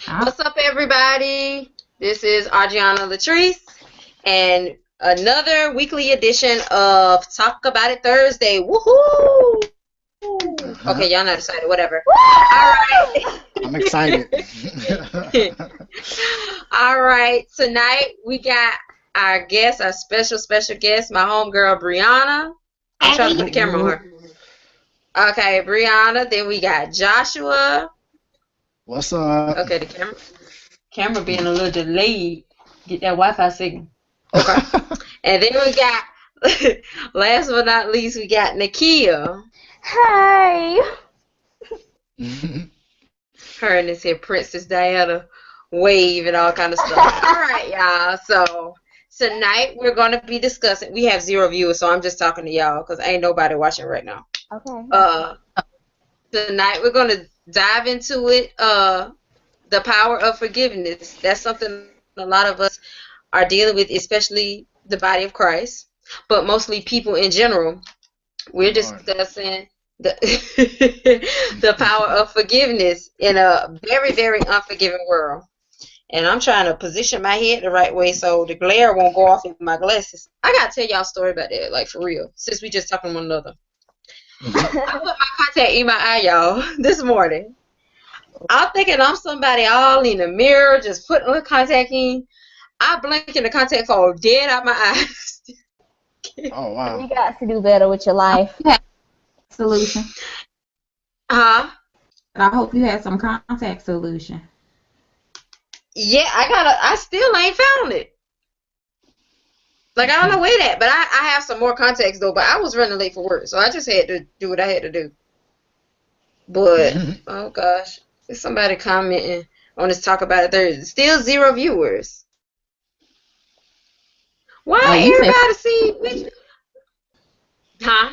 What's up, everybody? This is Adriana Latrice, and another weekly edition of Talk About It Thursday. Woohoo! Okay, y'all not excited. Whatever. All right. I'm excited. All right. Tonight we got our guest, our special guest, my homegirl Brianna. I'm trying to put the camera on her. Okay, Brianna. Then we got Joshua. What's up? Okay, the camera being a little delayed. Get that Wi-Fi signal. Okay. And then we got, last but not least, we got Nakia. Hi. Her and this here Princess Diana wave and all kind of stuff. All right, y'all. So tonight we're going to be discussing. We have 0 viewers, so I'm just talking to y'all because ain't nobody watching right now. Okay. Tonight we're going to dive into it. The power of forgiveness. That's something a lot of us are dealing with, especially the body of Christ, but mostly people in general. We're discussing the power of forgiveness in a very, very unforgiving world. And I'm trying to position my head the right way so the glare won't go off in my glasses. I gotta tell y'all a story about that, like for real, since we just talking to one another. I put my contact in my eye, y'all, this morning. I'm thinking I'm somebody all in the mirror, just putting the contact in. I blink and the contact fall dead out my eyes. Oh, wow. You got to do better with your life. Solution. Huh? I hope you had some contact solution. Yeah, I still ain't found it. Like, I don't know where that, but I have some more contacts though, but I was running late for work, so I just had to do what I had to do. But, oh gosh, there's somebody commenting on this Talk About It Thursday. Still 0 viewers. Why everybody see which? Huh?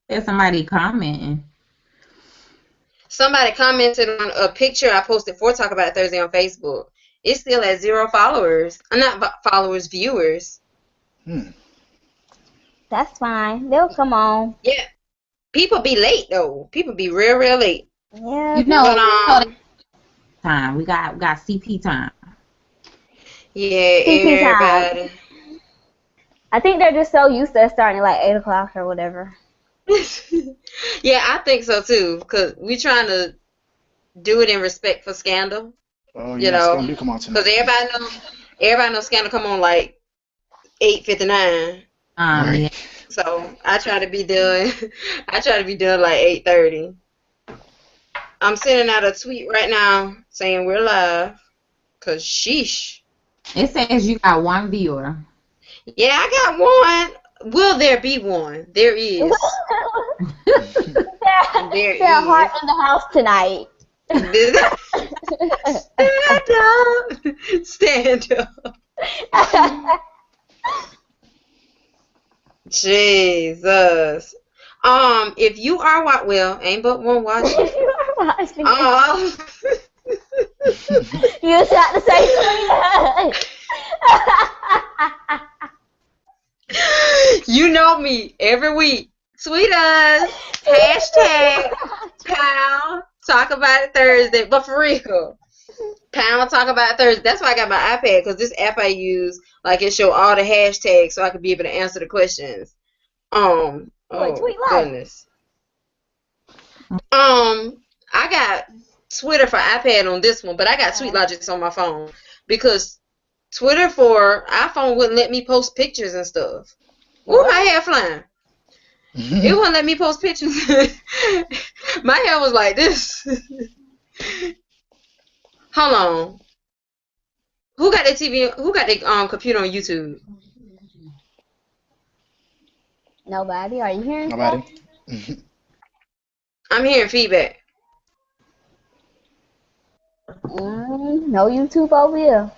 There's somebody commenting. Somebody commented on a picture I posted for Talk About It Thursday on Facebook. It's still at 0 followers. Not followers, viewers. That's fine. They'll come on. Yeah. People be late though. People be real late. Yeah. You know, But, time. We got CP time. yeah, CP time. everybody. I think they're just so used to it starting at like 8 o'clock or whatever. Yeah, I think so too. Cause we trying to do it in respect for Scandal. Oh, You yeah, know, Scandal do come on tonight. Cause everybody knows Scandal come on like 8:59. Yeah. So I try to be done. I try to be done like 8:30. I'm sending out a tweet right now saying we're live. Cause sheesh. It says you got 1 viewer. Yeah, I got one. Will there be one? There is. There They're is. hard in the house tonight. Stand up. Jesus. If you are ain't but one watching. You are watching. You just got to say something. You know me every week. Tweet us. Hashtag pound Talk About It Thursday. But for real. Pound Talk About It Thursday. That's why I got my iPad, because this app I use, like, it show all the hashtags so I could be able to answer the questions. Oh tweet live. goodness. I got Twitter for iPad on this one, but I got TweetLogic on my phone because Twitter for iPhone wouldn't let me post pictures and stuff. Ooh, my hair flying. It wouldn't let me post pictures. My hair was like this. Hold on. Who got their TV? Who got their computer on YouTube? Nobody. Are you hearing Nobody? stuff? I'm hearing feedback. No YouTube over here.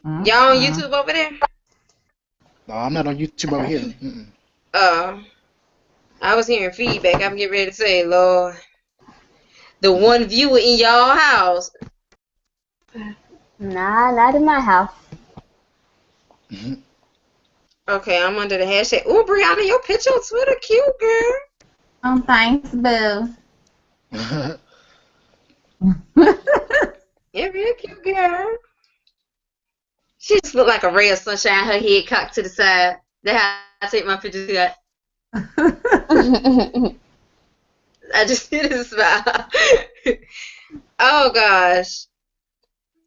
Y'all on YouTube over there? No, I'm not on YouTube over here. I was hearing feedback. I'm getting ready to say, Lord, the one viewer in y'all house. Nah, not in my house. Okay, I'm under the hashtag. Ooh, Brianna, your picture on Twitter, cute girl. Thanks, boo. Yeah, real cute girl. She just looked like a ray of sunshine. Her head cocked to the side. That's how I take my pictures. I just did a smile. Oh gosh.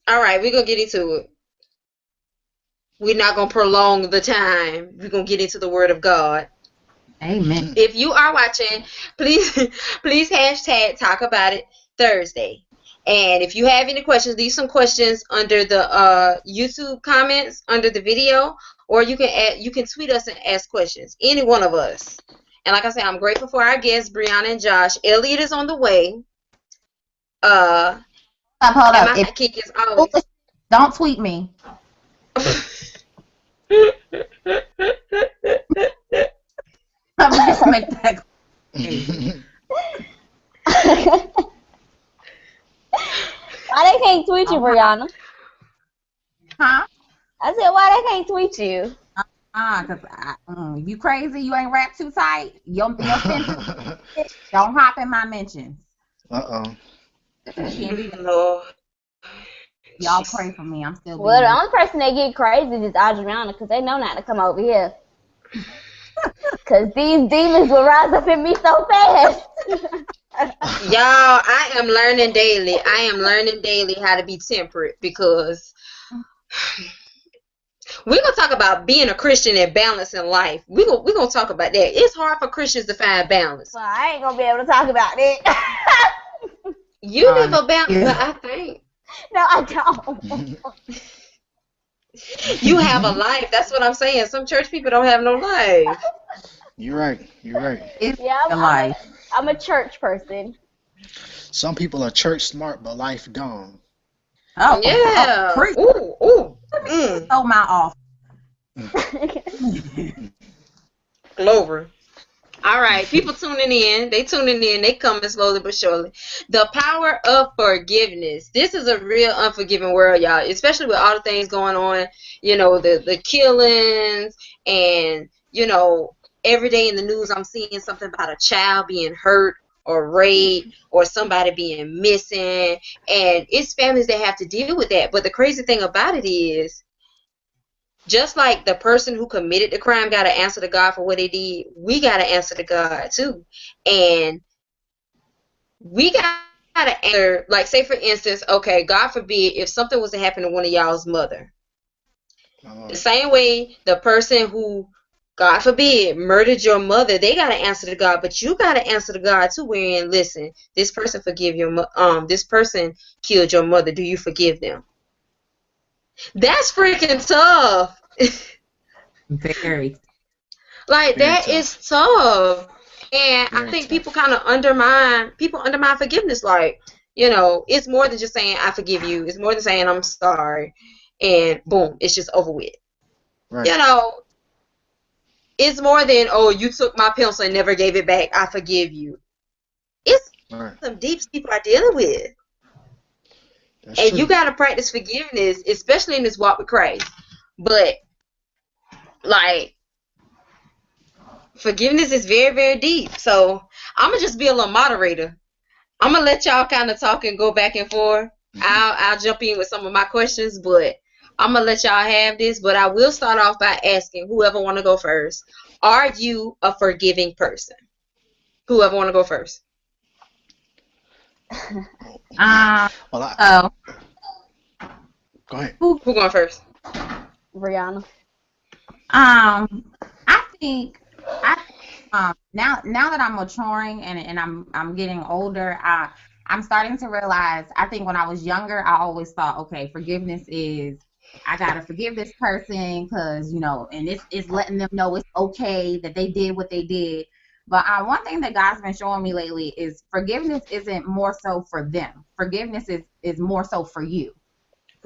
All right, we're gonna get into it. We're not gonna prolong the time. We're gonna get into the Word of God. Amen. If you are watching, please hashtag talk about it Thursday. And if you have any questions, leave some questions under the YouTube comments under the video, or you can tweet us and ask questions. Any one of us. And like I said, I'm grateful for our guests, Brianna and Josh. Elliot is on the way. Hold And up. my sidekick is always. Don't tweet me. I'm just make that. Why they can't tweet you, Brianna? Huh? I said, why they can't tweet you? Cause you crazy? You ain't wrapped too tight. Your sentence. Don't hop in my mentions. Uh-oh. Can't do that. Lord. Y'all pray for me. I'm still. Well, the only person that get crazy is Adriana, because they know not to come over here. Because these demons will rise up in me so fast. Y'all, I am learning daily. I am learning daily how to be temperate, because we're going to talk about being a Christian and balance in life. We're gonna talk about that. It's hard for Christians to find balance. Well, I ain't going to be able to talk about it. You live a balance, I think. No, I don't. You have a life. That's what I'm saying. Some church people don't have no life. You're right. You're right. It's Yeah, I'm a church person. Some people are church smart, but life dumb. Oh Yeah. preach. Ooh. Stole my off. Glover. All right, people tuning in. They tuning in. They coming slowly but surely. The power of forgiveness. This is a real unforgiving world, y'all. Especially with all the things going on. You know, the killings, and every day in the news I'm seeing something about a child being hurt or raped or somebody being missing, and it's families that have to deal with that. But the crazy thing about it is, just like the person who committed the crime got to answer to God for what they did, we got to answer to God too. And we got to answer, like, say for instance, okay, God forbid if something was to happen to one of y'all's mother. The same way the person who, God forbid, murdered your mother, they got to answer to God, but you got to answer to God too, wherein, listen, this person this person killed your mother. Do you forgive them? That's freaking tough. Very. Like, Very that tough. is tough. And Very I think tough. people kind of undermine forgiveness. Like, it's more than just saying I forgive you. It's more than saying I'm sorry, and boom, it's just over with. Right. It's more than, oh, you took my pencil and never gave it back, I forgive you. It's Right. some deep people are dealing with. That's And true. you got to practice forgiveness, especially in this walk with Christ. But, like, forgiveness is very, very deep. So, I'm going to just be a little moderator. I'm going to let y'all kind of talk and go back and forth. I'll jump in with some of my questions, but I'm going to let y'all have this. But I will start off by asking whoever want to go first. Are you a forgiving person? Whoever want to go first. Well, So go ahead. Who going first? Brianna. I think now that I'm maturing and I'm getting older, I'm starting to realize, I think when I was younger, I always thought, okay, forgiveness is, I gotta forgive this person because, and it's letting them know it's okay that they did what they did. But one thing that God's been showing me lately is forgiveness isn't more so for them. Forgiveness is more so for you.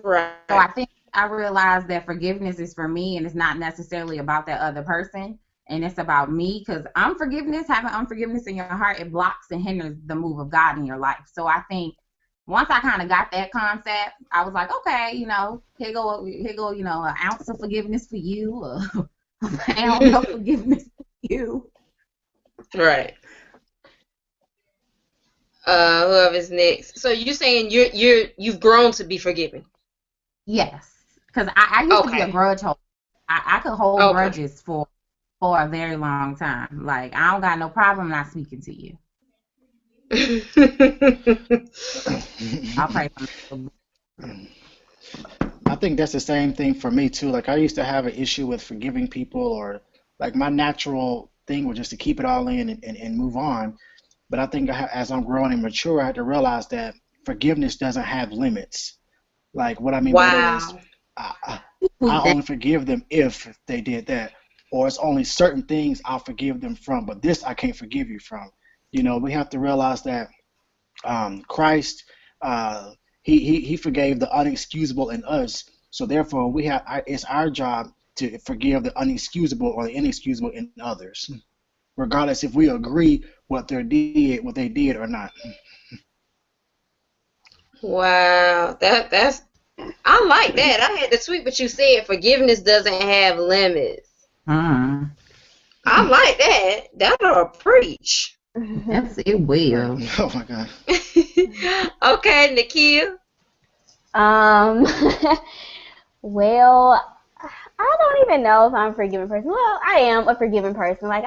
Right. So I think I realized that forgiveness is for me, and it's not necessarily about that other person, and it's about me, because having unforgiveness in your heart, it blocks and hinders the move of God in your life. So I think once I kind of got that concept, I was like, okay, here go, an ounce of forgiveness for you, a pound of forgiveness for you. Right. Whoever's next. So you're saying you've grown to be forgiving. Yes, because I used to be a Okay. grudge holder. I could hold Okay. grudges for a very long time. Like, I don't got no problem not speaking to you. I'll pray for you. I think that's the same thing for me too. Like I used to have an issue with forgiving people, or like my natural thing was just to keep it all in and move on. But I think as I'm growing and mature, I had to realize that forgiveness doesn't have limits. Like what I mean by that is, Wow. I only forgive them if they did that, or it's only certain things I'll forgive them from, but this I can't forgive you from. We have to realize that Christ, uh, he forgave the unexcusable in us, so therefore it's our job to forgive the unexcusable or the inexcusable in others, regardless if we agree what they did or not. Wow. That's I like that. I had to tweet what you said. Forgiveness doesn't have limits. Mm. I like that. That'll preach. Yes, it Right. will. Oh my God. Okay, Nakia. Um, well, I don't even know if I'm a forgiving person. Well, I am a forgiving person. Like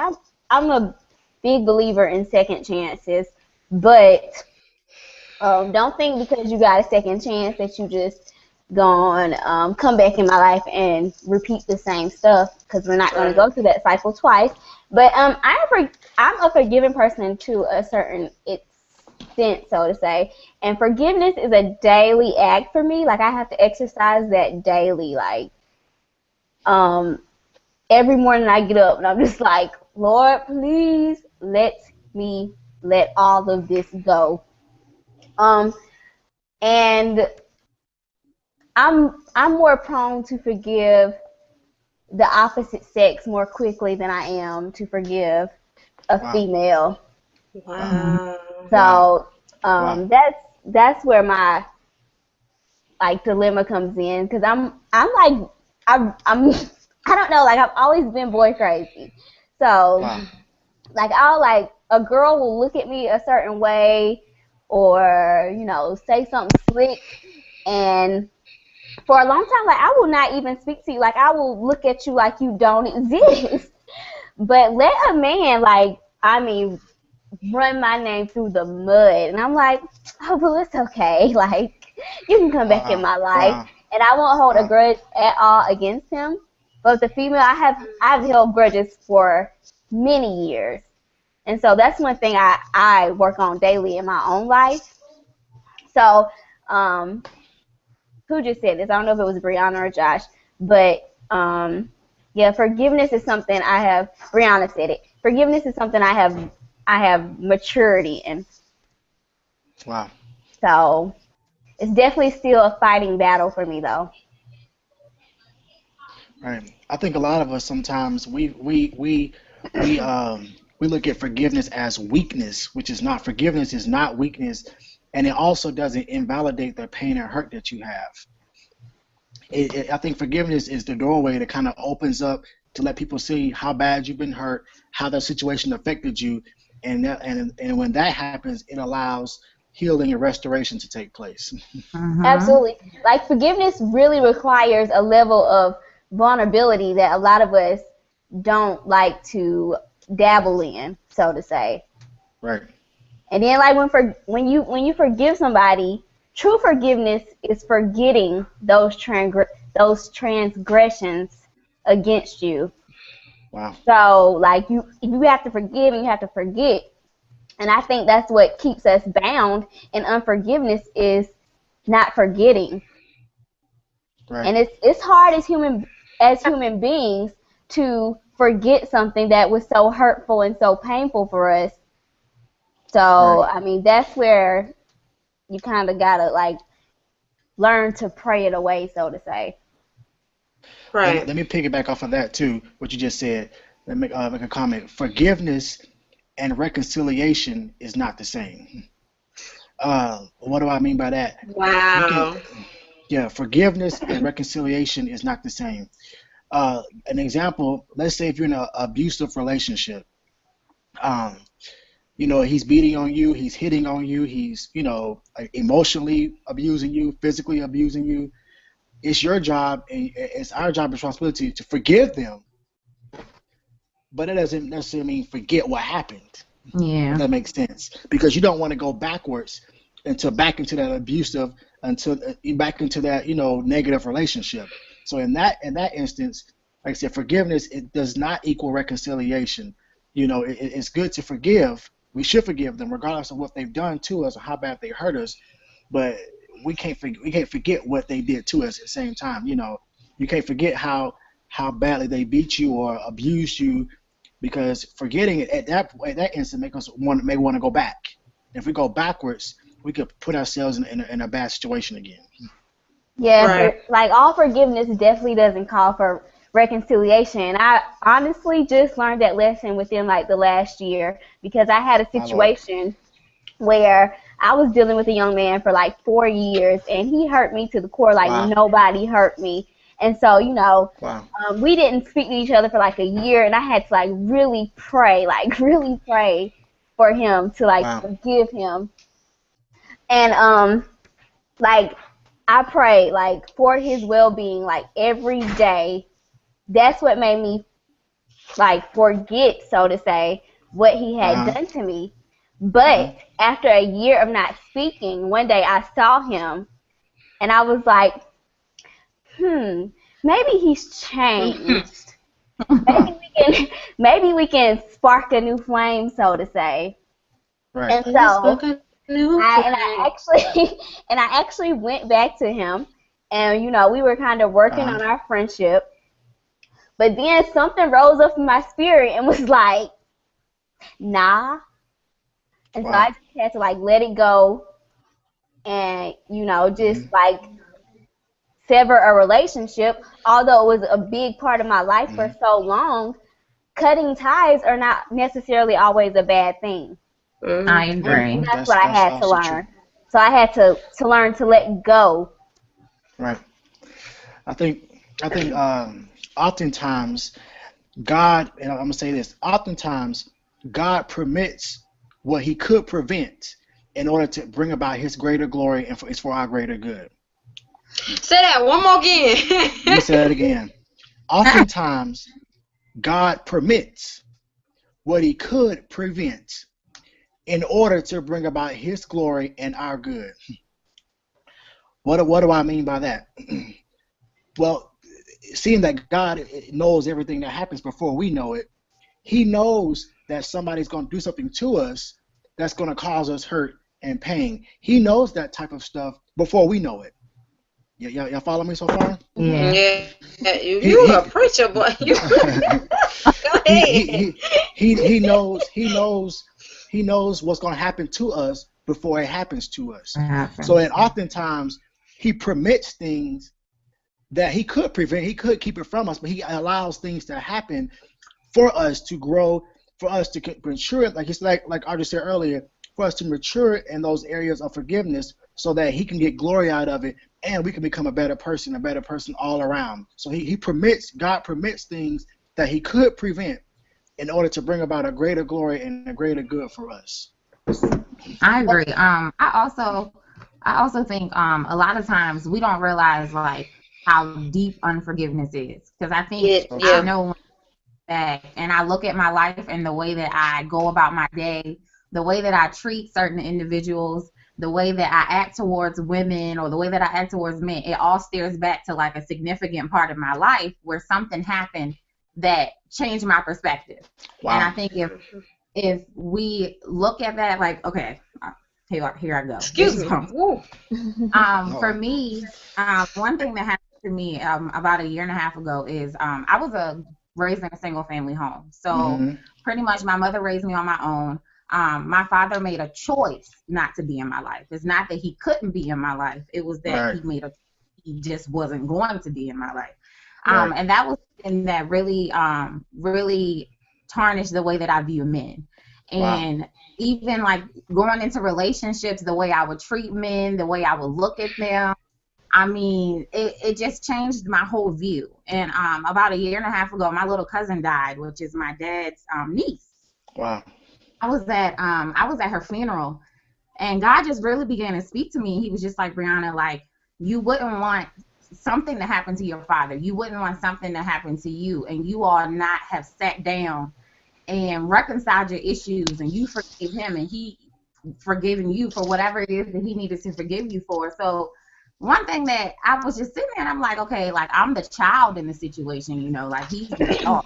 I'm a big believer in second chances, but don't think because you got a second chance that you just gonna come back in my life and repeat the same stuff, because we're not gonna Right. go through that cycle twice. But I'm a forgiving person to a certain extent, so to say. And forgiveness is a daily act for me. Like I have to exercise that daily. Like um, every morning I get up and I'm just like, Lord, please let me let all of this go. Um, and I'm more prone to forgive the opposite sex more quickly than I am to forgive a Wow. female. Wow. Wow. Wow. So Wow. that's where my like dilemma comes in, because I'm like I'm I don't know, like I've always been boy crazy. So Wow. like I'll like a girl will look at me a certain way, or say something slick, and for a long time, like I will not even speak to you. Like I will look at you like you don't exist. But let a man, like, I mean, run my name through the mud, and I'm like, oh, well, it's okay. Like you can come back in Wow. my life, Wow. and I won't hold a Wow. grudge at all against him. But the female, I've held grudges for many years, and so that's one thing I work on daily in my own life. So, um, who just said this? I don't know if it was Brianna or Josh, but yeah, forgiveness is something I have. Brianna said it. Forgiveness is something I have maturity in. Wow. So it's definitely still a fighting battle for me, though. Right. I think a lot of us sometimes we we look at forgiveness as weakness, which is not. Forgiveness is not weakness, and it also doesn't invalidate the pain or hurt that you have. I think forgiveness is the doorway that kind of opens up to let people see how bad you've been hurt, how that situation affected you, and when that happens, it allows healing and restoration to take place. Mm-hmm. Absolutely. Like forgiveness really requires a level of vulnerability that a lot of us don't like to dabble in, so to say. Right. And then like when you forgive somebody, true forgiveness is forgetting those transgressions against you. Wow. So like you have to forgive and you have to forget. And I think that's what keeps us bound in unforgiveness is not forgetting. Right. And it's hard as human beings to forget something that was so hurtful and so painful for us. So Right. I mean that's where you kind of gotta like learn to pray it away, so to say. And Right. let me piggyback off of that too. What you just said. Let me make a comment. Forgiveness and reconciliation is not the same. What do I mean by that? You can, Wow. yeah, forgiveness and reconciliation is not the same. An example, let's say if you're in an abusive relationship, um, you know, he's beating on you, he's hitting on you, he's, you know, emotionally abusing you, physically abusing you, it's your job and it's our job and responsibility to forgive them. But it doesn't necessarily mean forget what happened. Yeah. If that makes sense. Because you don't want to go backwards back into that abusive, back into that, you know, negative relationship. So in that instance, like I said, forgiveness, it does not equal reconciliation. You know, it's good to forgive. We should forgive them regardless of what they've done to us or how bad they hurt us. But we can't forget what they did to us at the same time. You know, you can't forget how badly they beat you or abused you, because forgetting it at that instant may want to go back. If we go backwards, we could put ourselves in a bad situation again. Yeah, Right. like all forgiveness definitely doesn't call for reconciliation. I honestly just learned that lesson within like the last year, because I had a My Lord. situation where I was dealing with a young man for like 4 years, and he hurt me to the core like Wow. nobody hurt me. And so, you know, Wow. we didn't speak to each other for like a year, and I had to like really pray for him to like Wow. forgive him. And like I pray like for his well-being like every day. That's what made me like forget, so to say, what he had Uh-huh. done to me. Uh-huh. But after a year of not speaking, one day I saw him and I was like, maybe he's changed. Wow. Maybe we can spark a new flame, so to say. Right. And You so spoke a new I actually went back to him, and you know we were kind of working Uh-huh. on our friendship. But then something rose up in my spirit and was like, nah. And so I Wow. just had to like let it go and, you know, just Mm-hmm. like sever a relationship. Although it was a big part of my life for Mm-hmm. so long, cutting ties are not necessarily always a bad thing. I Mhm. And agree. that's what I That's had to also true. learn. So I had to learn to let go. Right. I think oftentimes God, and I'm gonna say this, oftentimes God permits what he could prevent in order to bring about his greater glory, and it's for our greater good. Say that one more Let me say again. that again. Oftentimes God permits what he could prevent in order to bring about his glory and our good. What do I mean by that? Well, seeing that God knows everything that happens before we know it, he knows that somebody's going to do something to us that's going to cause us hurt and pain. He knows that type of stuff before we know it. Y'all follow me so far? Yeah. Yeah, He you a preacher, boy. You go he, ahead. he knows what's going to happen to us before it happens to us. What So, happens? and oftentimes he permits things that he could prevent. He could keep it from us, but he allows things to happen for us to grow, for us to mature. Like it's like Audrey said earlier, for us to mature in those areas of forgiveness, so that he can get glory out of it, and we can become a better person all around. So God permits things that he could prevent in order to bring about a greater glory and a greater good for us. I agree. I also think a lot of times we don't realize like how deep unforgiveness is, because I think Yeah, So I yeah. true. know that, and I look at my life and the way that I go about my day, the way that I treat certain individuals, the way that I act towards women, or the way that I act towards men, it all steers back to like a significant part of my life where something happened that changed my perspective. And I Wow. think if we look at that, like, okay, here I go. This Excuse is me. what Woo. for Lord. me, one thing that happened to me about a year and a half ago is I was raised in a single family home. So Mm-hmm. pretty much my mother raised me on my own. My father made a choice not to be in my life. It's not that he couldn't be in my life. It was that Right. he just wasn't going to be in my life. Right. And that was something that really tarnished the way that I view men. Wow. And even like going into relationships, the way I would treat men, the way I would look at them, I mean, it just changed my whole view. And about a year and a half ago, my little cousin died, which is my dad's niece. Wow. I was at her funeral, and God just really began to speak to me. He was just like, Brianna, like, you wouldn't want something to happen to your father. You wouldn't want something to happen to you, and you all not have sat down and reconciled your issues, and you forgave him, and he forgiven you for whatever it is that he needed to forgive you for. So one thing that I was just sitting there, and I'm like, okay, like, I'm the child in the situation, you know, like, he's the adult.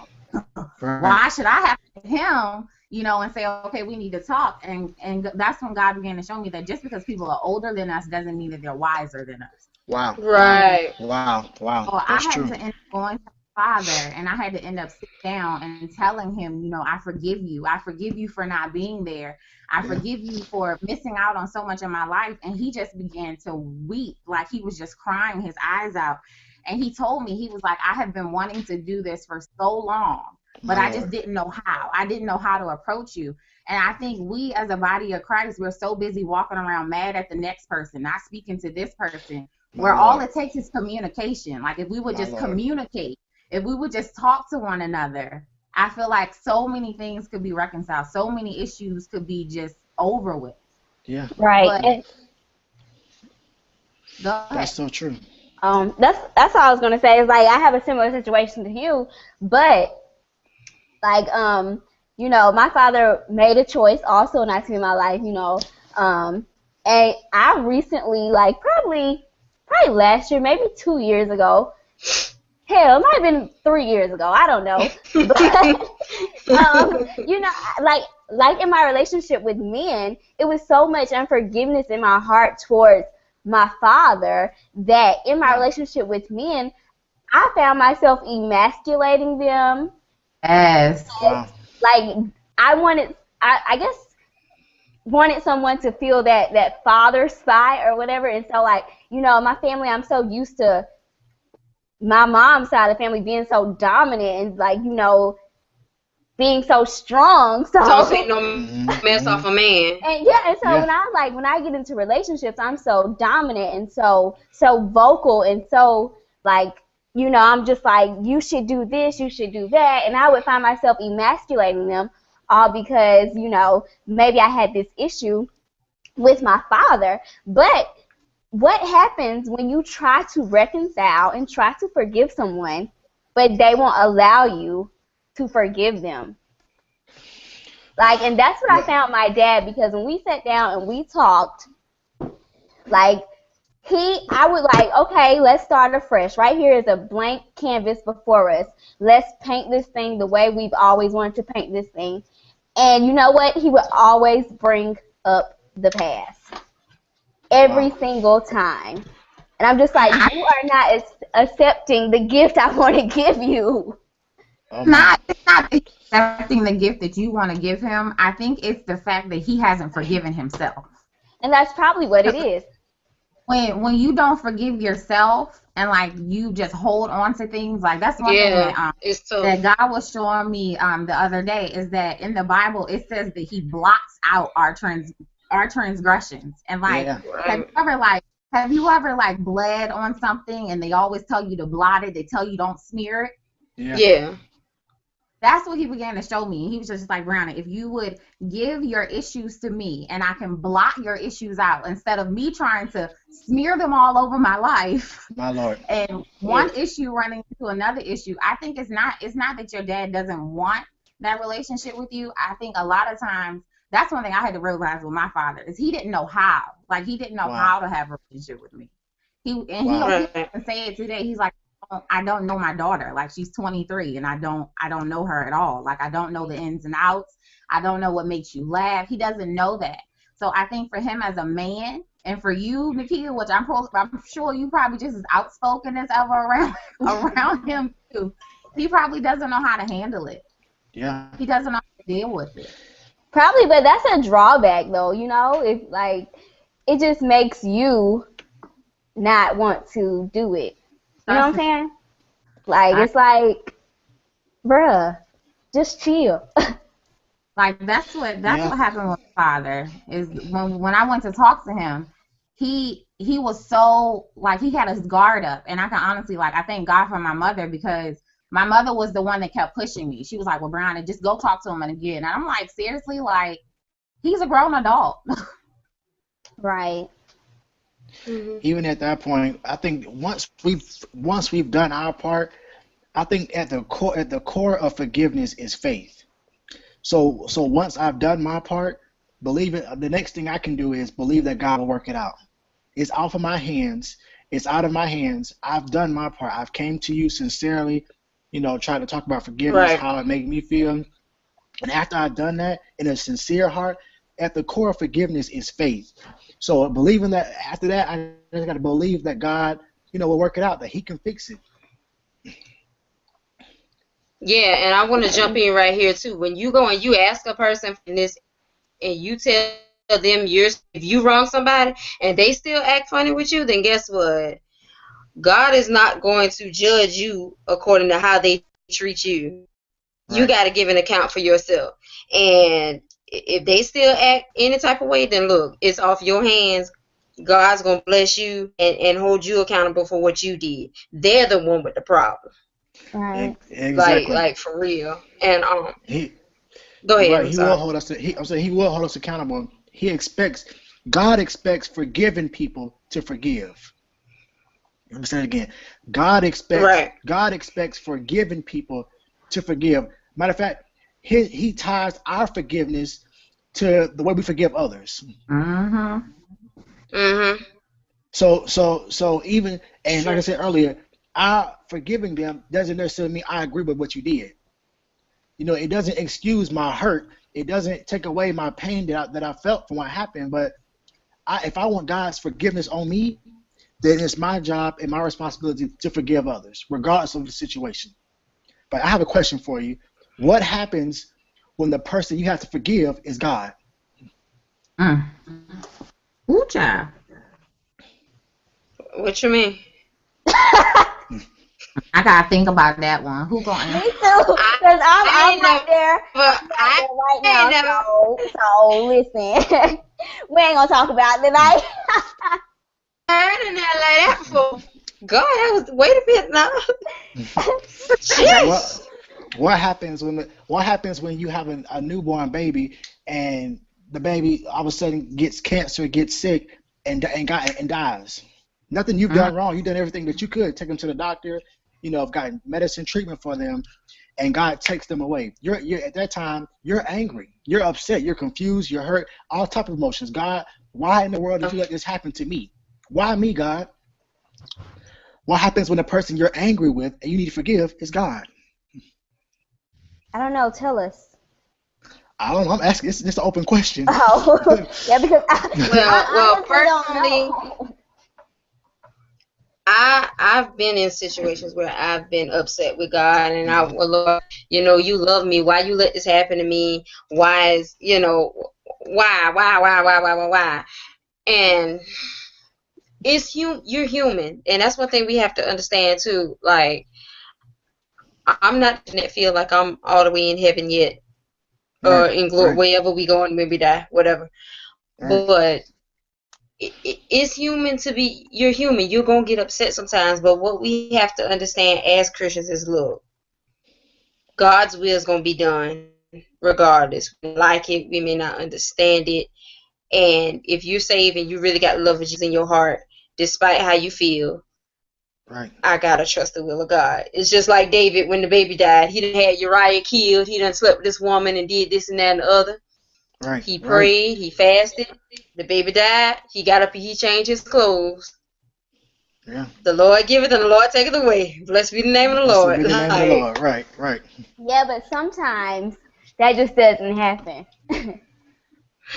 Right. Why should I have to him, you know, and say, okay, we need to talk? And that's when God began to show me that just because people are older than us doesn't mean that they're wiser than us. Wow. Right. Wow. Wow. So I That's had true. to end up going to my father, and I had to end up sitting down and telling him, you know, I forgive you. I forgive you for not being there. I Yeah. forgive you for missing out on so much of my life. And he just began to weep, like he was just crying his eyes out. And he told me, he was like, I have been wanting to do this for so long, but My I just Lord. didn't know how. I didn't know how to approach you. And I think we as a body of Christ, we're so busy walking around mad at the next person, not speaking to this person, My where all Lord. it takes is communication. Like, if we would My just Lord. communicate, if we would just talk to one another, I feel like so many things could be reconciled. So many issues could be just over with. Yeah. Right. But And go ahead. That's so true. that's all I was gonna say. Is like I have a similar situation to you, but like you know, my father made a choice also not to be in my life, you know. And I recently, like probably last year, maybe 2 years ago, hell, it might have been 3 years ago, I don't know. But you know, like in my relationship with men, it was so much unforgiveness in my heart towards my father that in my Wow. relationship with men, I found myself emasculating them. Yes. Wow. Like I guess wanted someone to feel that father spy or whatever. And so, like, you know, my family, I'm so used to my mom's side of the family being so dominant and, like, you know, being so strong. Don't take So no Mhm. mess off Mhm. a man. and yeah, and so Yeah. when I get into relationships, I'm so dominant and so vocal and so, like, you know, I'm just like, you should do this, you should do that, and I would find myself emasculating them, all because, you know, maybe I had this issue with my father. But what happens when you try to reconcile and try to forgive someone, but they won't allow you to forgive them? Like, and that's what I Yeah. found my dad, because when we sat down and we talked, like, I would like, okay, let's start afresh. Right here is a blank canvas before us. Let's paint this thing the way we've always wanted to paint this thing. And you know what? He would always bring up the past every Wow. single time. And I'm just like, I you are not accepting the gift I want to give you. Oh my. it's not accepting the gift that you want to give him. I think it's the fact that he hasn't forgiven himself. And that's probably what it is. When you don't forgive yourself and, like, you just hold on to things, like, that's one thing Yeah, it's that tough. God was showing me the other day, is that in the Bible it says that he blots out our transgressions. And, like, Yeah. Right. have you ever like bled on something and they always tell you to blot it, they tell you don't smear it? Yeah. Yeah. That's what he began to show me. He was just like, Brianna, if you would give your issues to me and I can blot your issues out instead of me trying to smear them all over my life My Lord. and one issue running into another issue. I think it's not that your dad doesn't want that relationship with you. I think a lot of times that's one thing I had to realize with my father, is he didn't know how. Like, he didn't know Wow. how to have a relationship with me. He'll Right. even say it today. He's like, I don't know my daughter. Like, she's 23 and I don't know her at all. Like, I don't know the ins and outs. I don't know what makes you laugh. He doesn't know that. So I think for him as a man, and for you, Nikita, which I'm sure you probably just as outspoken as ever around him too, he probably doesn't know how to handle it. Yeah. He doesn't know how to deal with it. Probably, but that's a drawback, though, you know? If, like, it just makes you not want to do it. You know what I'm saying? Like, it's like, bruh, just chill. Like, that's what Yeah. happened with my father, is when I went to talk to him, he was so, like, he had his guard up. And I can honestly, like, I thank God for my mother, because my mother was the one that kept pushing me. She was like, well, Brianna, just go talk to him again. And I'm like, seriously? Like, he's a grown adult. Right. Even at that point, I think once we've done our part, I think at the core of forgiveness is faith. So once I've done my part, believe it. The next thing I can do is believe that God will work it out. It's off of my hands. It's out of my hands. I've done my part. I've came to you sincerely, trying to talk about forgiveness, Right. how it made me feel. And after I've done that in a sincere heart, at the core of forgiveness is faith. So believing that after that, I just got to believe that God, will work it out, that He can fix it. Yeah, and I want to jump in right here too. When you go and you ask a person for this, and you tell them if you wrong somebody and they still act funny with you, then guess what? God is not going to judge you according to how they treat you. You Right. got to give an account for yourself. And if they still act any type of way, then look, it's off your hands. God's going to bless you and hold you accountable for what you did. They're the one with the problem. Right. Exactly. Like for real. And He go ahead. right. I'm He will sorry. hold us. I'm saying He will hold us accountable. God expects forgiven people to forgive. Let me say it again. God expects forgiven people to forgive. Matter of fact, He ties our forgiveness to the way we forgive others. Mm-hmm. So even, and like I said earlier, our forgiving them doesn't necessarily mean I agree with what you did. It doesn't excuse my hurt. It doesn't take away my pain that I felt from what happened. But if I want God's forgiveness on me, then it's my job and my responsibility to forgive others, regardless of the situation. But I have a question for you. What happens when the person you have to forgive is God? Ooh, child. What you mean? I gotta think about that one. Who gonna Me answer? too, because I'm ain't right there. But I'm right ain't now. never So listen, we ain't gonna talk about it tonight. heard in that like that before. God, that was wait a minute now. Jeez. What happens when you have a newborn baby and the baby all of a sudden gets cancer, gets sick, and dies? Nothing you've done wrong. You've done everything that you could. Take them to the doctor. Have gotten medicine treatment for them, and God takes them away. You're at that time. You're angry. You're upset. You're confused. You're hurt. All type of emotions. God, why in the world did you let this happen to me? Why me, God? What happens when the person you're angry with and you need to forgive is God? I don't know. Tell us. I don't know. I'm asking. It's an open question. Oh, yeah, because Well, honestly don't personally, know. I've been in situations where I've been upset with God, and well, Lord, you love me. Why you let this happen to me? Why is why? And you're human, and that's one thing we have to understand too. Like, I'm not gonna feel like I'm all the way in heaven yet, or in glory, wherever we go and maybe die, whatever. Right. But it's human to be. You're human. You're gonna get upset sometimes. But what we have to understand as Christians is, look, God's will is gonna be done regardless. We like it, we may not understand it, and if you're saved and you really got love of Jesus in your heart, despite how you feel, Right. I gotta trust the will of God. It's just like David when the baby died. He done had Uriah killed. He done slept with this woman and did this and that and the other. Right. He prayed. He fasted. The baby died. He got up and he changed his clothes. Yeah. The Lord giveth and the Lord taketh away. Blessed be the name of the Blessed Lord. be the name of the Lord. Right. Yeah, but sometimes that just doesn't happen.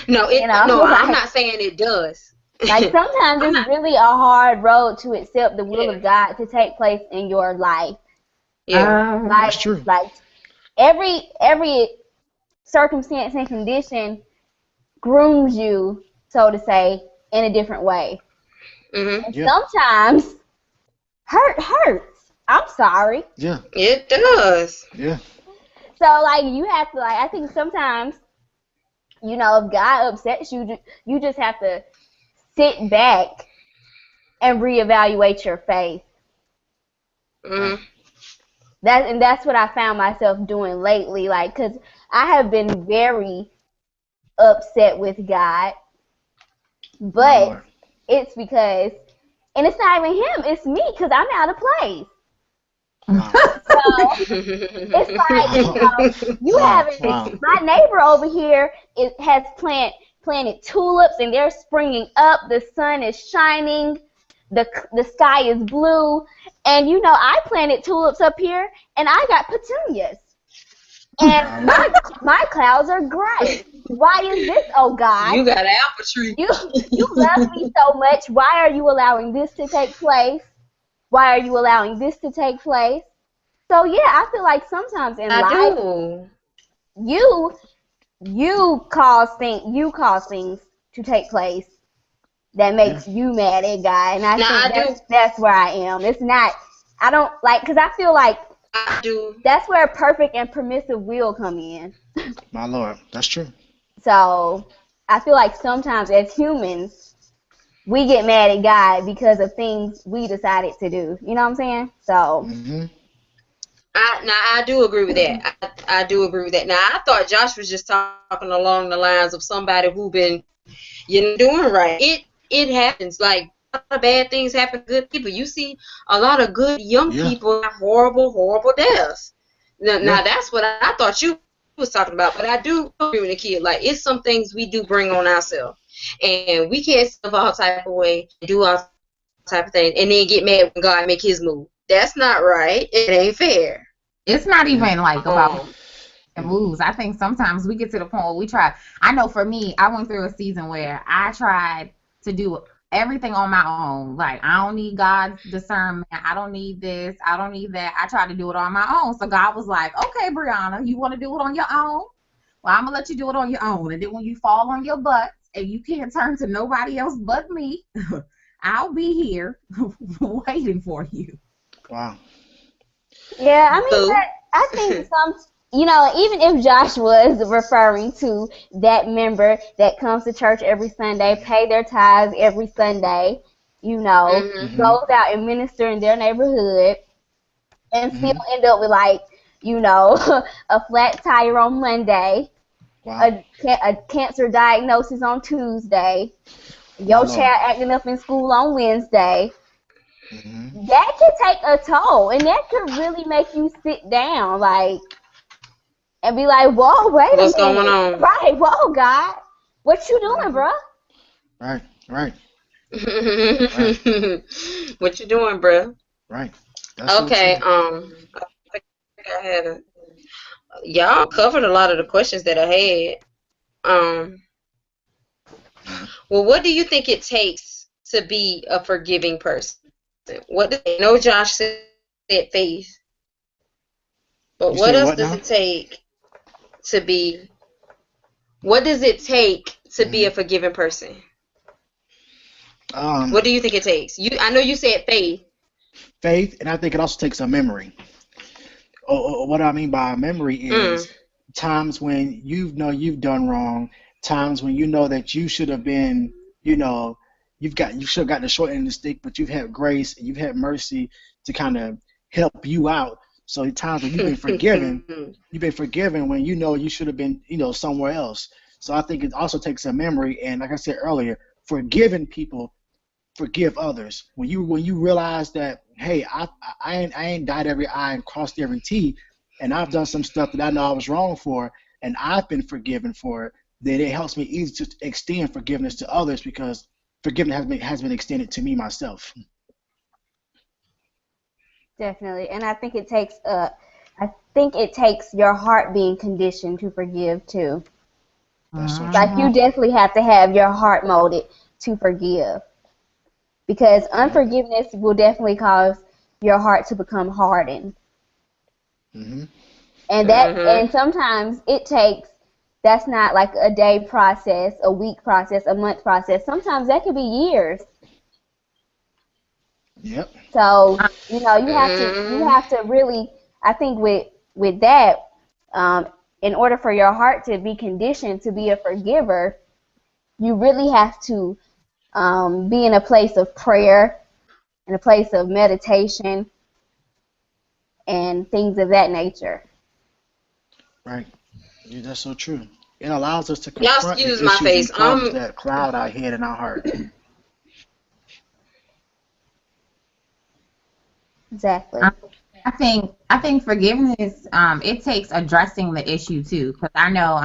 No, I'm like, not saying it does. Like sometimes it's really a hard road to accept the will of God to take place in your life. Yeah. That's true. Like every circumstance and condition grooms you, so to say, in a different way. Mm-hmm. And sometimes hurts. I'm sorry. Yeah. It does. Yeah. So like you have to I think sometimes, if God upsets you, you just have to sit back and reevaluate your faith. Mm-hmm. That's what I found myself doing lately, like, cause I have been very upset with God, My but Lord. it's because, and it's not even him, it's me, cause I'm out of place. Wow. So it's like, Wow. you Wow. haven't. Wow. My neighbor over here has planted tulips, and they're springing up. The sun is shining. The sky is blue, and I planted tulips up here, and I got petunias, My and Lord. my clouds are gray. Why is this, oh God? You got an apple tree. You love me so much. Why are you allowing this to take place? Why are you allowing this to take place? So yeah, I feel like sometimes in I life, do. you cause things to take place that Yeah. makes you mad at God, and I Now think I do. that's where I am. It's not. I don't like, because I feel like I do. that's where perfect and permissive will come in. My Lord. That's true. So I feel like sometimes as humans we get mad at God because of things we decided to do. You know what I'm saying? So Mm-hmm. I do agree with that. I do agree with that. Now I thought Josh was just talking along the lines of somebody who been doing right. It happens. Like a lot of bad things happen to good people. You see a lot of good young Yeah. people have horrible deaths. Now, Yeah. now that's what I thought you was talking about. But I do agree with the kid. Like it's some things we do bring on ourselves, and we can't live all type of way, do all type of thing, and then get mad when God make His move. That's not right. It ain't fair. It's not Yeah. even like about Um, moves. I think sometimes we get to the point where we try. I know for me, I went through a season where I tried to do everything on my own. Like, I don't need God's discernment. I don't need this. I don't need that. I tried to do it on my own. So God was like, okay, Brianna, you want to do it on your own? Well, I'm going to let you do it on your own. And then when you fall on your butt and you can't turn to nobody else but me, I'll be here waiting for you. Wow. yeah, I mean, boo. but I think even if Josh was referring to that member that comes to church every Sunday, pay their tithes every Sunday, Mhm. Mm-hmm. goes out and minister in their neighborhood, and still Mm-hmm. end up with, like, a flat tire on Monday, Wow. a cancer diagnosis on Tuesday, My your Lord. child acting up in school on Wednesday. Mm-hmm. That could take a toll, and that could really make you sit down, like, and be like, whoa, wait a What's going minute. on? Right, whoa, God. What you doing, Mhm. bruh? Right. Right. Right. What you doing, bro? Right. That's so Okay. true. I think I had y'all covered a lot of the questions that I had. Um. Yeah. Well, what do you think it takes to be a forgiving person? I know Josh said faith, but You what said else what does now? it take to be? What does it take to be Mm-hmm. a forgiving person? Um, What do you think it takes? I know you said faith. faith, and I think it also takes a memory. What I mean by memory Mm. is times when you know you've done wrong, times when you know that you should have been, you know, you should have gotten the short end of the stick, but you've had grace and you've had mercy to kind of help you out. So the times when you've been forgiven when you know you should have been, somewhere else. So I think it also takes a memory, and like I said earlier, forgiving people forgive others. When you realize that, hey, I ain't dotted every I and crossed every T, and I've done some stuff that I know I was wrong for, and I've been forgiven for it, then it helps me easy to extend forgiveness to others because forgiveness has been extended to me myself. Definitely. And I think it takes your heart being conditioned to forgive too. That's so true. Like, you definitely have to have your heart molded to forgive, because Yep. unforgiveness will definitely cause your heart to become hardened. Hmm. And sometimes it takes, that's not like a day process, a week process, a month process. Sometimes that could be years. Yep. So, you have to Mhm. really, I think with that, um, in order for your heart to be conditioned to be a forgiver, you really have to be in a place of prayer, in a place of meditation, and things of that nature. Right. Yeah, that's so true. It allows us to Y'all confront the excuse my issues and face. problems that cloud our head and our heart. Exactly. I think forgiveness it takes addressing the issue too, because I know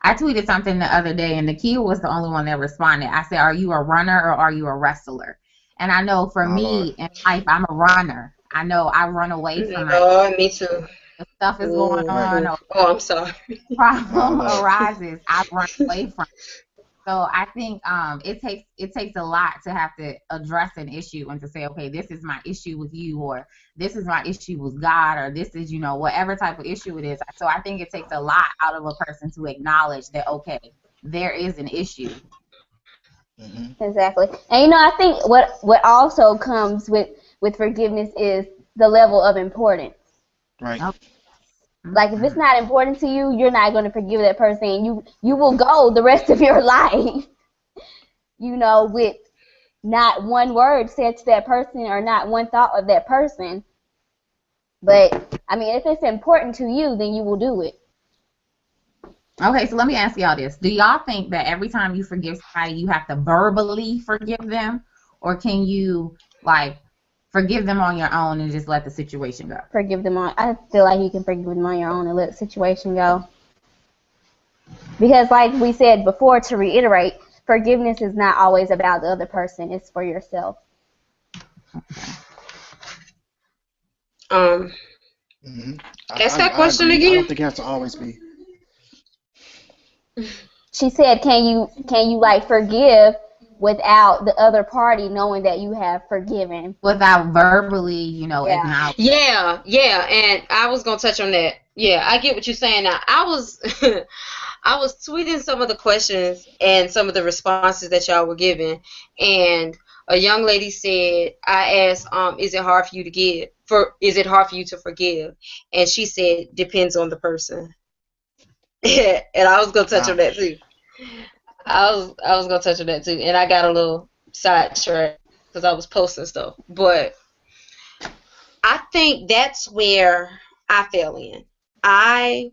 I tweeted something the other day and Nakia was the only one that responded. I said, "Are you a runner or are you a wrestler?" And I know for My Lord. me in life, I'm a runner. I know I run away from my Lord, me too. if stuff is going Ooh. Right. on or Oh, I'm sorry. My problem Lord. arises, I run away from. So I think it takes a lot to have to address an issue and to say, okay, this is my issue with you, or this is my issue with God, or this is whatever type of issue it is. So I think it takes a lot out of a person to acknowledge that, okay, there is an issue. Mm-hmm. Exactly. And I think what also comes with forgiveness is the level of importance. Right. Okay. Like if it's not important to you, you're not going to forgive that person, and you will go the rest of your life, with not one word said to that person or not one thought of that person. But I mean, if it's important to you, then you will do it. Okay, so let me ask y'all this. Do y'all think that every time you forgive somebody, you have to verbally forgive them? Or can you, forgive them on your own and just let the situation go? Forgive them on. I feel like you can forgive them on your own and let the situation go. Because like we said before, to reiterate, forgiveness is not always about the other person. It's for yourself. Mm-hmm. Ask that question agree. I again. don't think it has to always be. She said, can you forgive without the other party knowing that you have forgiven? Without verbally, acknowledging. Yeah, and I was gonna touch on that. Yeah, I get what you're saying now. I was I was tweeting some of the questions and some of the responses that y'all were giving, and a young lady said, I asked, is it hard for you to forgive? And she said, depends on the person. And I was gonna touch on that too. I was gonna touch on that too, and I got a little sidetracked because I was posting stuff. But I think that's where I fell in. I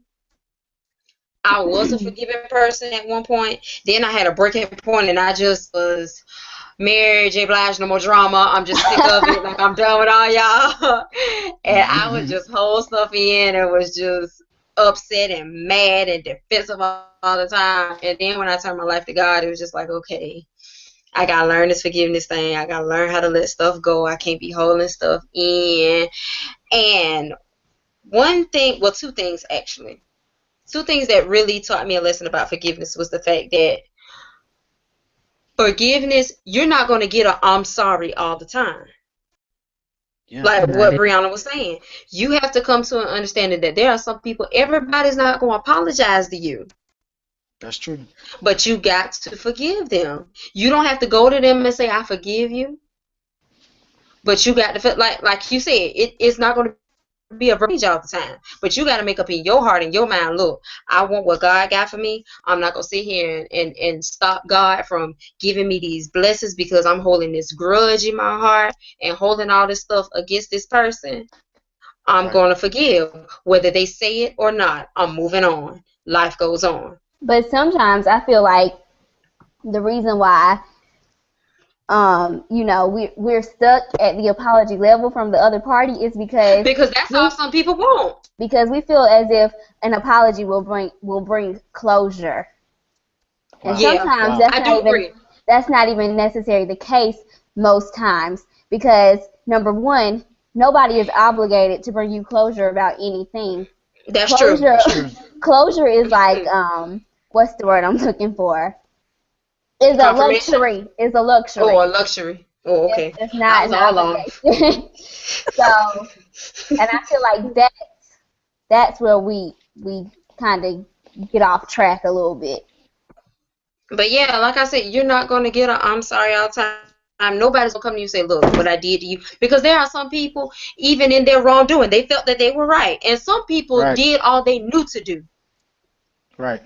was a forgiving person at one point. Then I had a breaking point, and I just was Mary J. Blige, no more drama. I'm just sick of it. Like I'm done with all y'all. And I would just hold stuff in and was just upset and mad and defensive all the time. And then when I turned my life to God, it was just like, okay, I gotta learn this forgiveness thing. I gotta learn how to let stuff go. I can't be holding stuff in. And two things actually. Two things that really taught me a lesson about forgiveness was the fact that forgiveness, you're not going to get a I'm sorry all the time. Yeah. Like what Brianna was saying. You have to come to an understanding that there are some people, everybody's not going to apologize to you. That's true. But you got to forgive them. You don't have to go to them and say, I forgive you. But you got to feel like you said, it's not going to be a rage all the time. But you got to make up in your heart and your mind, look, I want what God got for me. I'm not going to sit here and stop God from giving me these blessings because I'm holding this grudge in my heart and holding all this stuff against this person. I'm going to forgive. Whether they say it or not, I'm moving on. Life goes on. But sometimes I feel like the reason why we're stuck at the apology level from the other party is because that's all some people want. Because we feel as if an apology will bring closure, and sometimes that's not even necessarily the case most times. Because number one, nobody is obligated to bring you closure about anything. That's true. Closure is like what's the word I'm looking for? Is a luxury. Is a luxury. Oh, a luxury. Oh, okay. It's not all long. So, and I feel like that's where we kind of get off track a little bit. But yeah, like I said, you're not going to get a I'm sorry all the time. Nobody's going to come to you and say, look, what I did to you. Because there are some people, even in their wrongdoing, they felt that they were right. And some people did all they knew to do. Right.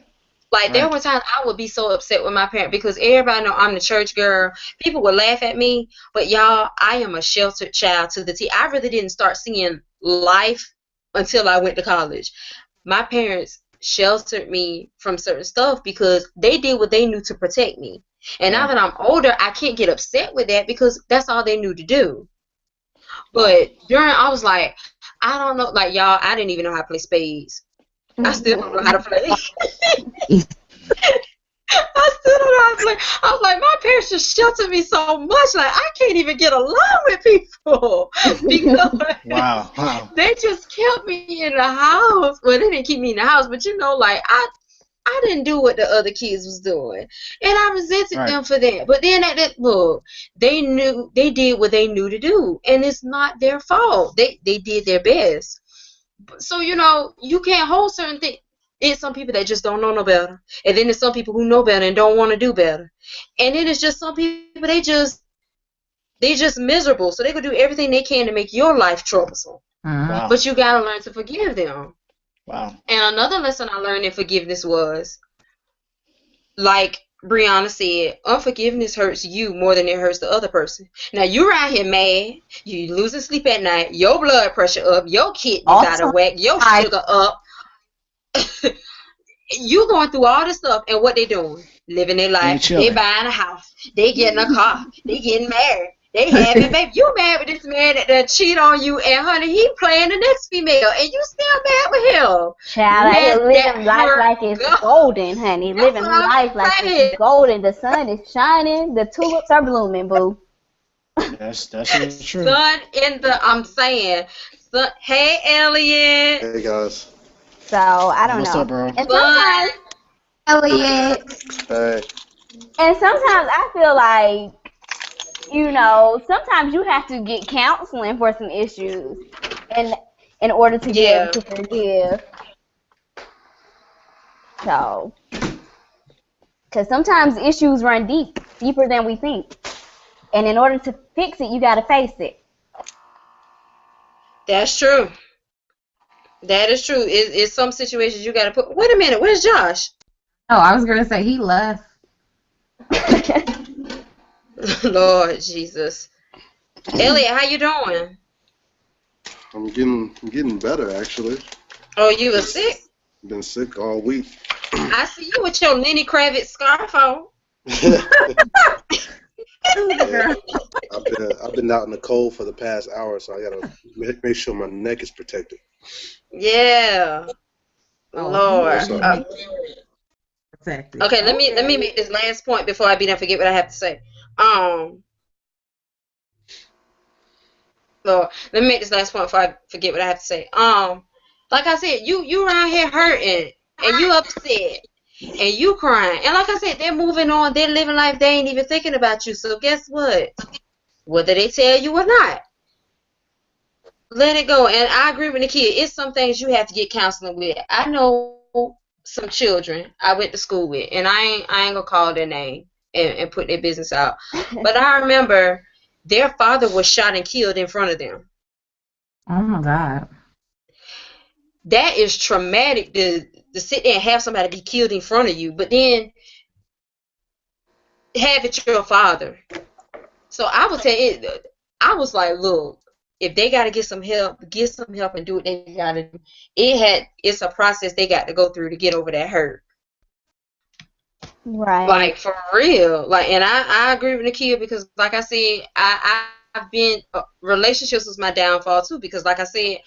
Like there Right. were times I would be so upset with my parent because everybody know I'm the church girl. People would laugh at me, but y'all, I am a sheltered child to the T. I really didn't start seeing life until I went to college. My parents sheltered me from certain stuff because they did what they knew to protect me. And now Right. that I'm older, I can't get upset with that because that's all they knew to do. Wow. But during, I was like, I don't know, like y'all, I didn't even know how to play spades. I still don't know how to play. I still don't know how to play. I was like, my parents just sheltered me so much, like I can't even get along with people because Wow. Wow. they just kept me in the house. Well, they didn't keep me in the house, but like I didn't do what the other kids was doing, and I resented Right. them for that. But then at that look, they did what they knew to do, and it's not their fault. They did their best. So you can't hold certain things. It's some people that just don't know no better, and then there's some people who know better and don't want to do better, and then it's just some people they just miserable, so they could do everything they can to make your life troublesome. Wow. But you gotta learn to forgive them. Wow. And another lesson I learned in forgiveness was, like Brianna said, unforgiveness hurts you more than it hurts the other person. Now you're out here mad, you losing sleep at night, your blood pressure up, your kidneys out Also, of whack, your I sugar up. You going through all this stuff, and what they doing? Living their They life. They chilling. buying a house. They getting a car. They getting married. They having baby. You mad with this man that cheat on you, and honey, he playing the next female, and you still mad with him. Child, I Let living that life hurt like it's go. golden, honey. That's Living what I'm life like saying. it's golden. The sun is shining. The tulips are blooming, boo. That's so true. Son I'm saying, son, hey Elliot, Hey guys. So I don't What's know. up, bro? And son. Elliot. Hey. sometimes I feel like, sometimes you have to get counseling for some issues, and in order to be able Yeah, to forgive. So, because sometimes issues run deeper than we think, and in order to fix it, you got to face it. that's true. That is true. It's some situations you got to put. Wait a minute, where's Josh? Oh, I was gonna say he left. Lord Jesus. Elliot, how you doing? I'm getting better actually. Oh, you were sick? Been sick all week. I see you with your Lenny Kravitz scarf on. Yeah, I've been out in the cold for the past hour, so I gotta make sure my neck is protected. Yeah. Oh, Lord. What's up? protected. Okay, let me make this last point before I be done forget what I have to say. Lord, let me make this last point before I forget what I have to say. Like I said, you around here hurting and you upset and you crying. And like I said, they're moving on, they're living life, they ain't even thinking about you. So guess what? Whether they tell you or not, let it go. And I agree with the kid. It's some things you have to get counseling with. I know some children I went to school with, and I ain't gonna call their name and put their business out. But I remember their father was shot and killed in front of them. Oh my God. That is traumatic to sit there and have somebody be killed in front of you, but then have it your father. So I would say I was like, look, if they got to get some help and do what they got to do. It's a process they got to go through to get over that hurt. Right. Like for real. Like, and I agree with Nakia because, like I said, I've been relationships was my downfall too because, like I said,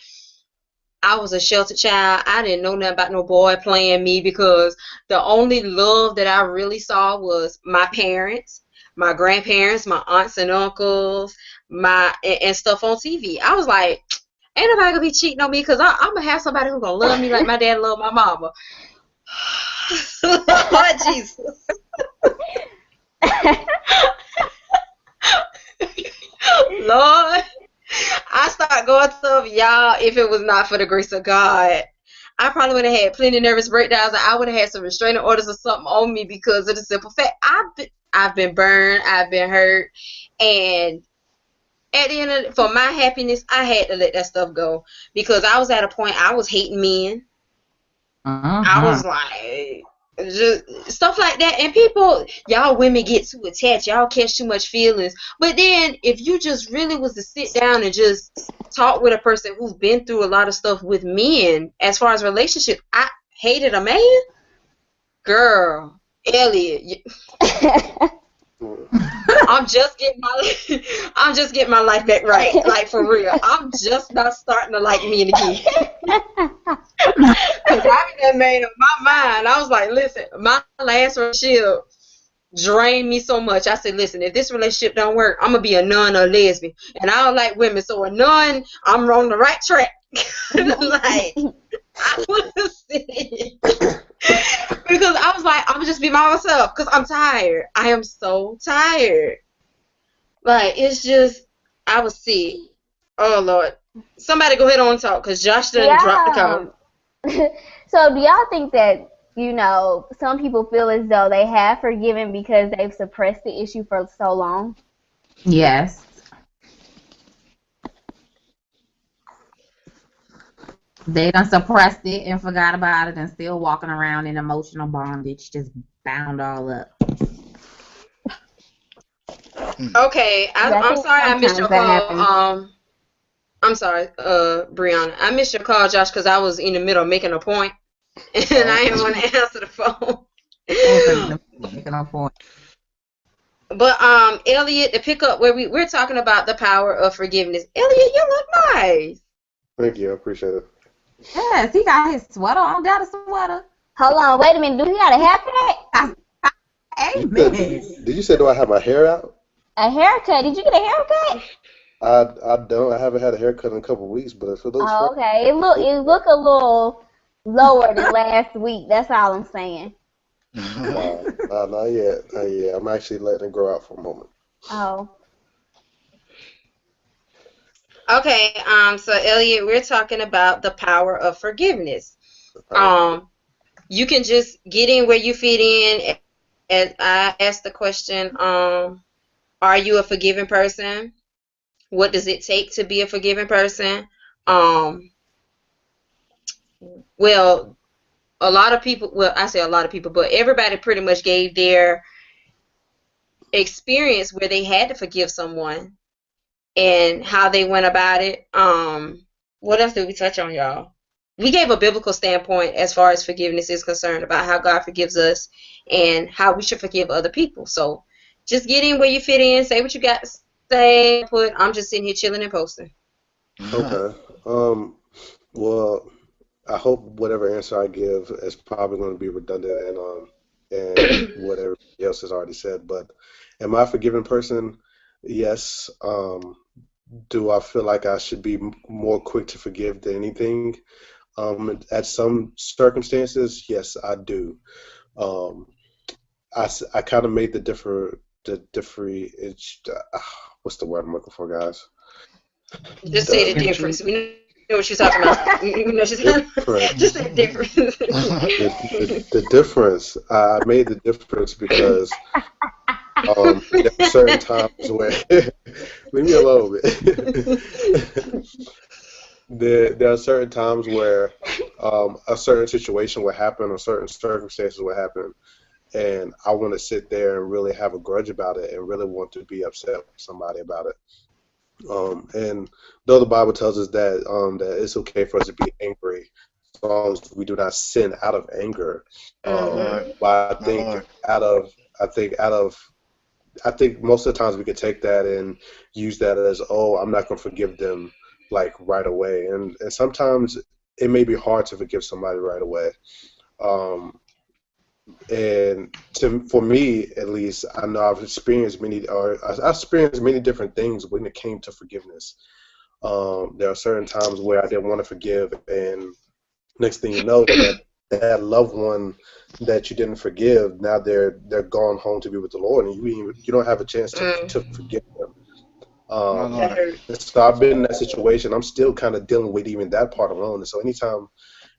I was a sheltered child. I didn't know nothing about no boy playing me because the only love that I really saw was my parents, my grandparents, my aunts and uncles, and stuff on TV. I was like, ain't nobody gonna be cheating on me because I'm gonna have somebody who's gonna love me like my dad loved my mama. Lord Jesus. Lord, I start going to y'all. If it was not for the grace of God, I probably would have had plenty of nervous breakdowns. And I would have had some restraining orders or something on me because of the simple fact I've been burned, I've been hurt, and at the end of for my happiness, I had to let that stuff go because I was at a point I was hating men. I was like, just stuff like that. And people, y'all women get too attached, y'all catch too much feelings. But then if you just really was to sit down and just talk with a person who's been through a lot of stuff with men as far as relationship, I hated a man, girl, Elliot, I'm just getting my life back right, like for real. I'm just not starting to like men again. Cause I made up my mind. I was like, listen, my last relationship drained me so much. I said, listen, if this relationship don't work, I'm gonna be a nun or a lesbian, and I don't like women. So a nun, I'm on the right track. Like I was sick. Because I was like, I'm gonna just be by myself because I'm tired. I am so tired. Like it's just, I was sick. Oh Lord, somebody go ahead on and talk because Josh done dropped the call. So do y'all think that, you know, some people feel as though they have forgiven because they've suppressed the issue for so long? Yes. They done suppressed it and forgot about it and still walking around in emotional bondage, just bound all up. Okay, I'm sorry I missed your call. I'm sorry, Brianna. I missed your call, Josh, because I was in the middle of making a point, and I didn't want to answer the phone. Making a point. But Elliot, to pick up where we're talking about the power of forgiveness. Elliot, you look nice. Thank you, I appreciate it. Yes, he got his sweater on. Got a sweater. Hold on, wait a minute. Do he got a haircut? Amen. Did you say do I have my hair out? A haircut? Did you get a haircut? I don't. I haven't had a haircut in a couple of weeks, but if it looks okay. It look a little lower than last week. That's all I'm saying. Not yet. I'm actually letting it grow out for a moment. Oh. Okay, so Elliot, we're talking about the power of forgiveness. You can just get in where you fit in. And I asked the question, are you a forgiving person? What does it take to be a forgiving person? Well, a lot of people, well, I say a lot of people, but everybody pretty much gave their experience where they had to forgive someone and how they went about it. What else did we touch on, y'all? We gave a biblical standpoint as far as forgiveness is concerned about how God forgives us and how we should forgive other people. So just get in where you fit in, say what you got to say, I'm just sitting here chilling and posting. Okay. Well, I hope whatever answer I give is probably going to be redundant and what everybody else has already said. But am I a forgiving person? Yes. Do I feel like I should be more quick to forgive than anything? At some circumstances, yes, I do. I kind of made what's the word I'm looking for, guys? Just say the difference. We know what she's talking about. We know she's just say the difference. The difference. I made the difference because there are certain times where leave me alone, man. There are certain times where a certain situation will happen or certain circumstances will happen, and I want to sit there and really have a grudge about it and really want to be upset with somebody about it. And though the Bible tells us that that it's okay for us to be angry as long as we do not sin out of anger, but I think most of the times we could take that and use that as, oh, I'm not going to forgive them like right away, and sometimes it may be hard to forgive somebody right away. And for me, at least, I know I've experienced many different things when it came to forgiveness. There are certain times where I didn't want to forgive, and next thing you know, that loved one that you didn't forgive, now they're gone home to be with the Lord, and you don't have a chance to forgive them. So I've been in that situation. I'm still kind of dealing with even that part alone. And so anytime,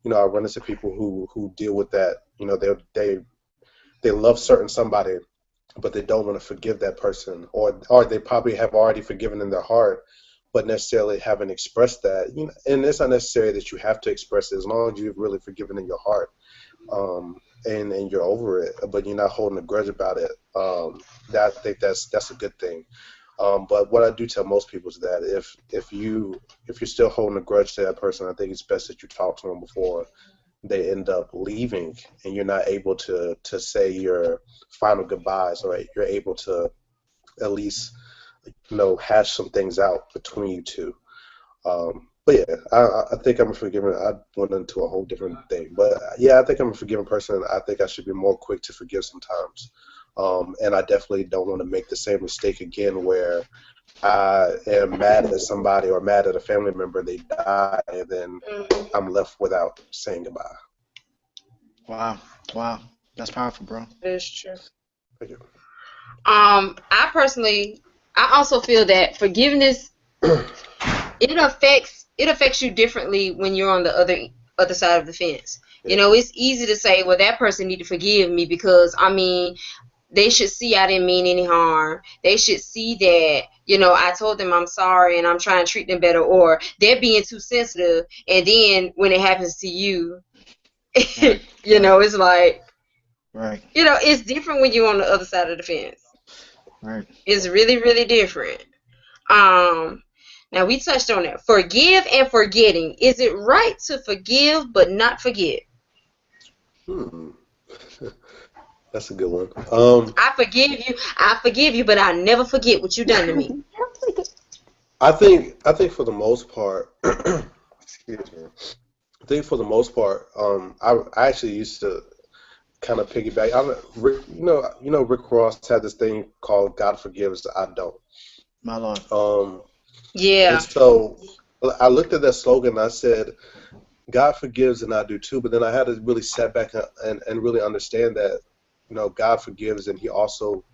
I run into people who deal with that, they love certain somebody, but they don't want to forgive that person, or they probably have already forgiven in their heart, but necessarily haven't expressed that. And it's not necessary that you have to express it as long as you've really forgiven in your heart. and you're over it, but you're not holding a grudge about it. That I think that's a good thing. But what I do tell most people is that if you're still holding a grudge to that person, I think it's best that you talk to them before they end up leaving, and you're not able to say your final goodbyes, or you're able to at least hash some things out between you two. But yeah, I think I'm a forgiving. I went into a whole different thing, but yeah, I think I'm a forgiving person. I think I should be more quick to forgive sometimes, and I definitely don't want to make the same mistake again where I am mad at somebody or mad at a family member, they die, and then I'm left without saying goodbye. Wow, that's powerful, bro. That's true. Thank you. I also feel that forgiveness it affects you differently when you're on the other side of the fence. It's easy to say, well, that person need to forgive me because they should see I didn't mean any harm. They should see that, I told them I'm sorry and I'm trying to treat them better, or they're being too sensitive. And then when it happens to you, Right. it's like, Right. it's different when you're on the other side of the fence. Right. It's really, really different. Now we touched on that. Forgive and forgetting. Is it right to forgive but not forget? That's a good one. I forgive you, but I never forget what you done to me. I think for the most part, excuse me. I think for the most part, I actually used to kind of piggyback. Rick Ross had this thing called "God forgives, I don't." My Lord. Yeah. And so I looked at that slogan and I said, God forgives and I do too. But then I had to really sit back and really understand that, God forgives and he also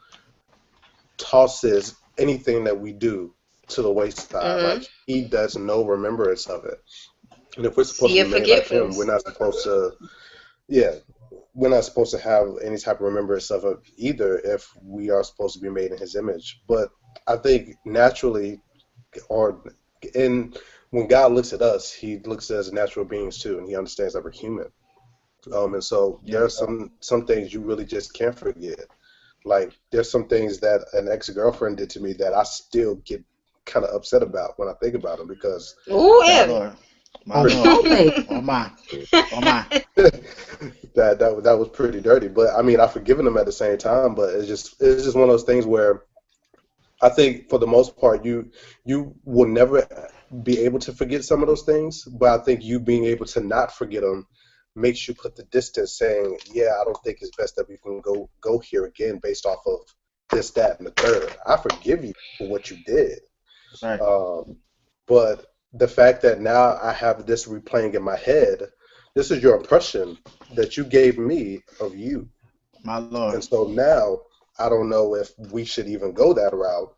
tosses anything that we do to the wayside. Like he does no remembrance of it. And if we're supposed to be made like him, we're not supposed to have any type of remembrance of it either if we are supposed to be made in his image. But I think naturally, when God looks at us, he looks at us as natural beings too, and he understands that we're human. And so there are some things you really just can't forget. Like there's some things that an ex-girlfriend did to me that I still get kind of upset about when I think about them because My Lord. Oh my. that was pretty dirty. But I've forgiven them at the same time. But it's just one of those things where I think for the most part you will never be able to forget some of those things. But I think you being able to not forget them makes you put the distance, saying, yeah, I don't think it's best that we can go here again based off of this, that, and the third. I forgive you for what you did. Right. But the fact that now I have this replaying in my head, this is your impression that you gave me of you. My Lord. And so now I don't know if we should even go that route.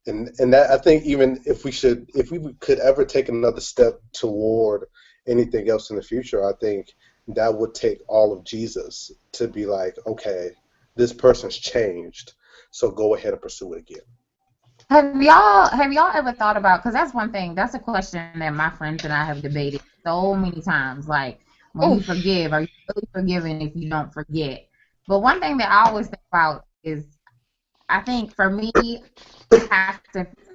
And that I think even if we could ever take another step toward anything else in the future, I think that would take all of Jesus to be like, okay, this person's changed, so go ahead and pursue it again. Have y'all ever thought about, because that's one thing, that's a question that my friends and I have debated so many times, like when you forgive, are you really forgiving if you don't forget? But one thing that I always think about is, I think for me, I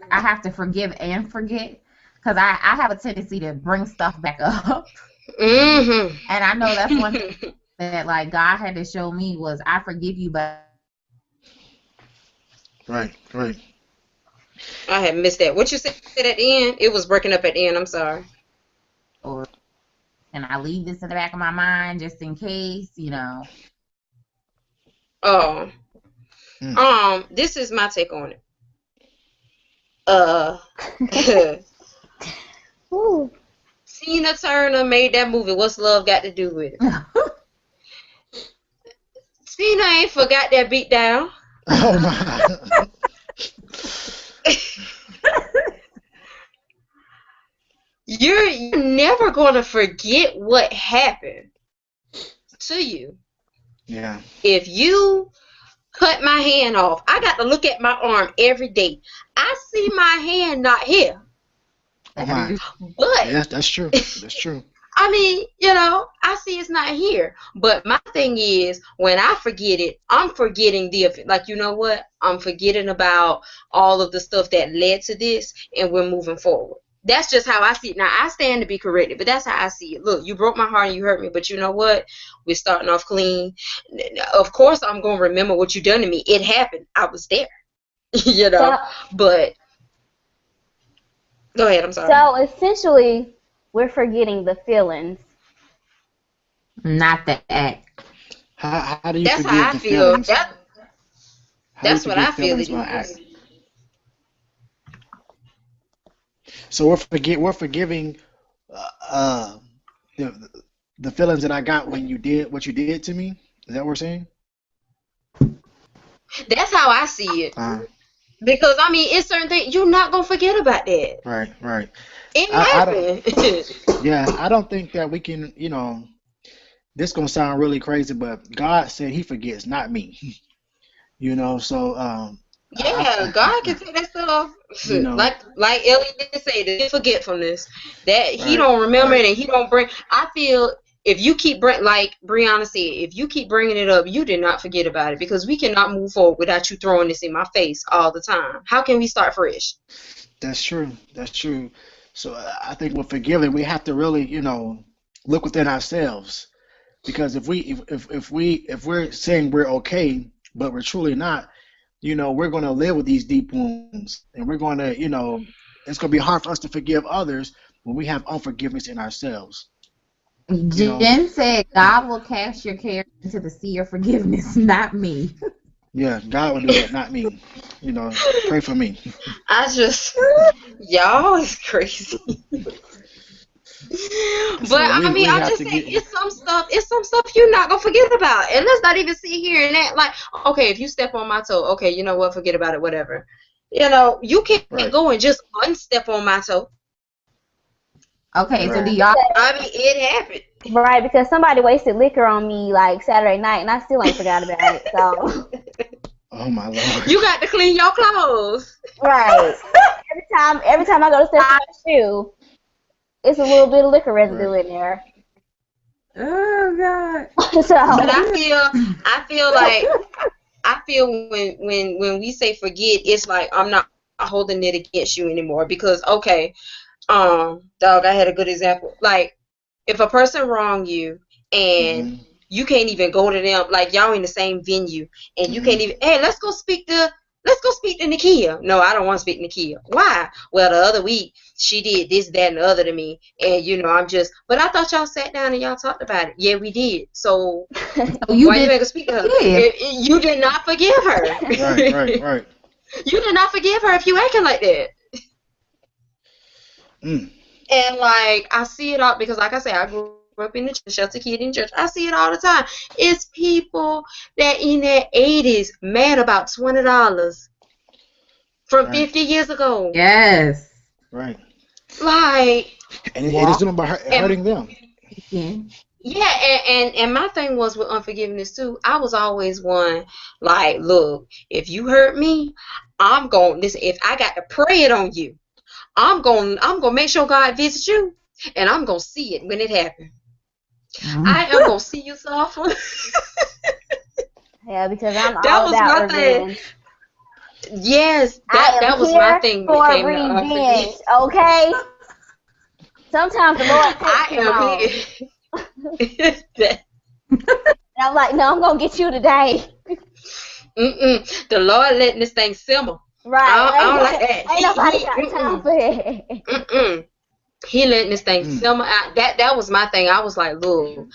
have to forgive and forget, because I have a tendency to bring stuff back up. And I know that's one thing that like God had to show me was I forgive you, but Right. I had missed that. What you said at the end? It was breaking up at the end. I'm sorry. And I leave this in the back of my mind just in case, Oh. This is my take on it. Tina Turner made that movie. What's love got to do with it? Tina ain't forgot that beat down. Oh my. You're never gonna forget what happened to you. Yeah. If you cut my hand off, I got to look at my arm every day. I see my hand not here. Oh my. But Yeah, that's true. That's true. I mean, I see it's not here. But my thing is, when I forget it, I'm forgetting like, you know what? I'm forgetting about all of the stuff that led to this, and we're moving forward. That's just how I see it. Now, I stand to be corrected, but that's how I see it. Look, you broke my heart and you hurt me, but you know what? We're starting off clean. Of course, I'm going to remember what you done to me. It happened. I was there, So, but go ahead. I'm sorry. so essentially, we're forgetting the feelings. Not the act. How do you That's forgive how I the feel. feelings? That's How do you what I forgive feel feelings it by act? is. So we're forgiving uh, the feelings that I got when you did what you did to me. Is that what we're saying? That's how I see it. Uh, Because, I mean, it's certain things, you're not going to forget about that. right. It I don't. happened. Yeah, I don't think that we can. This gonna sound really crazy, but God said He forgets, not me. So Yeah, God can take that stuff. you know, Like Elliot said, the forgetfulness. That he right, don't remember right, it and he don't bring. I feel if you keep like Brianna said, if you keep bringing it up, you did not forget about it, because we cannot move forward without you throwing this in my face all the time. How can we start fresh? that's true. That's true. So I think with forgiving, we have to really, look within ourselves, because if we're saying we're okay, but we're truly not, we're going to live with these deep wounds, and we're going to, it's going to be hard for us to forgive others when we have unforgiveness in ourselves. Jen said, God will cast your care into the sea of forgiveness, not me. Yeah, God will do that, not me. Pray for me. Y'all is crazy. But So I mean, we I'm have just to saying, get. it's some stuff you're not gonna forget about, and let's not even sit here and act like, okay, if you step on my toe, okay, you know what, forget about it, whatever. You can't Right, go and just unstep on my toe. Okay, so right. do y'all I mean, it happened. Right, because somebody wasted liquor on me like Saturday night, and I still ain't forgot about it. So, Oh my Lord. You got to clean your clothes. right, every time I go to step on my shoe, it's a little bit of liquor residue Right. in there. Oh God. But So, I feel when we say forget, it's like I'm not holding it against you anymore, because okay, dog, I had a good example. Like, if a person wrong you and hmm you can't even go to them, like y'all in the same venue, and you hmm can't even, hey, let's go speak to Nakia. No, I don't want to speak to Nakia. Why? Well, the other week she did this, that, and the other to me, and but I thought y'all sat down and y'all talked about it. Yeah, we did. So So you why you did ain't gonna speak to her? forgive. You did not forgive her. Right. You did not forgive her if you acting like that. Mm. And like, I see it all, because like I said, I grew up in the church, shelter kid in church. I see it all the time. It's people that in their 80s mad about $20 from Right. 50 years ago. Yes. Right. Like, And it Well, is doing about hurting them. yeah, and my thing was with unforgiveness too. I was always one, like, look, if you hurt me, I'm going, listen, if I got to pray it on you, I'm going to make sure God visits you, and I'm going to see it when it happens. I am going to see you suffer. yeah, because I'm That all was about my thing. revenge. Yes, I that am was my here thing when for it came to revenge, unforgiveness. okay? Sometimes the Lord I takes me am on. here. And I'm like, no, I'm going to get you today. The Lord letting this thing simmer. Right. I don't like that. Ain't nobody got time for that. He letting this thing simmer out. That was my thing. I was like, look,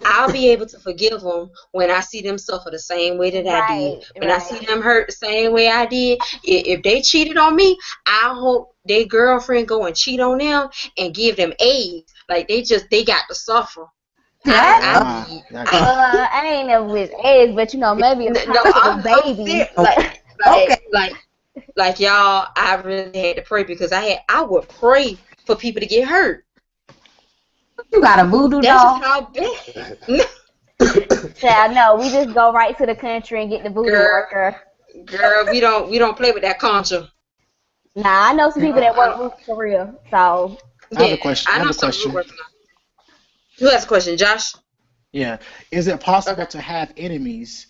I'll be able to forgive them when I see them suffer the same way that I did. When I see them hurt the same way I did. If they cheated on me, I hope their girlfriend go and cheat on them and give them AIDS. Like, they got to suffer. I ain't never with AIDS, but maybe it's time for the baby. Like y'all, I really had to pray, because I would pray for people to get hurt. You got a voodoo That's doll. just how bad. Yeah, no, we just go right to the country and get the voodoo worker. Girl, we don't play with that concha. Nah, I know some people that work voodoo for real. So I have a question. I know some voodoo workers. Who has a question? Josh? Yeah. Is it possible Okay. to have enemies,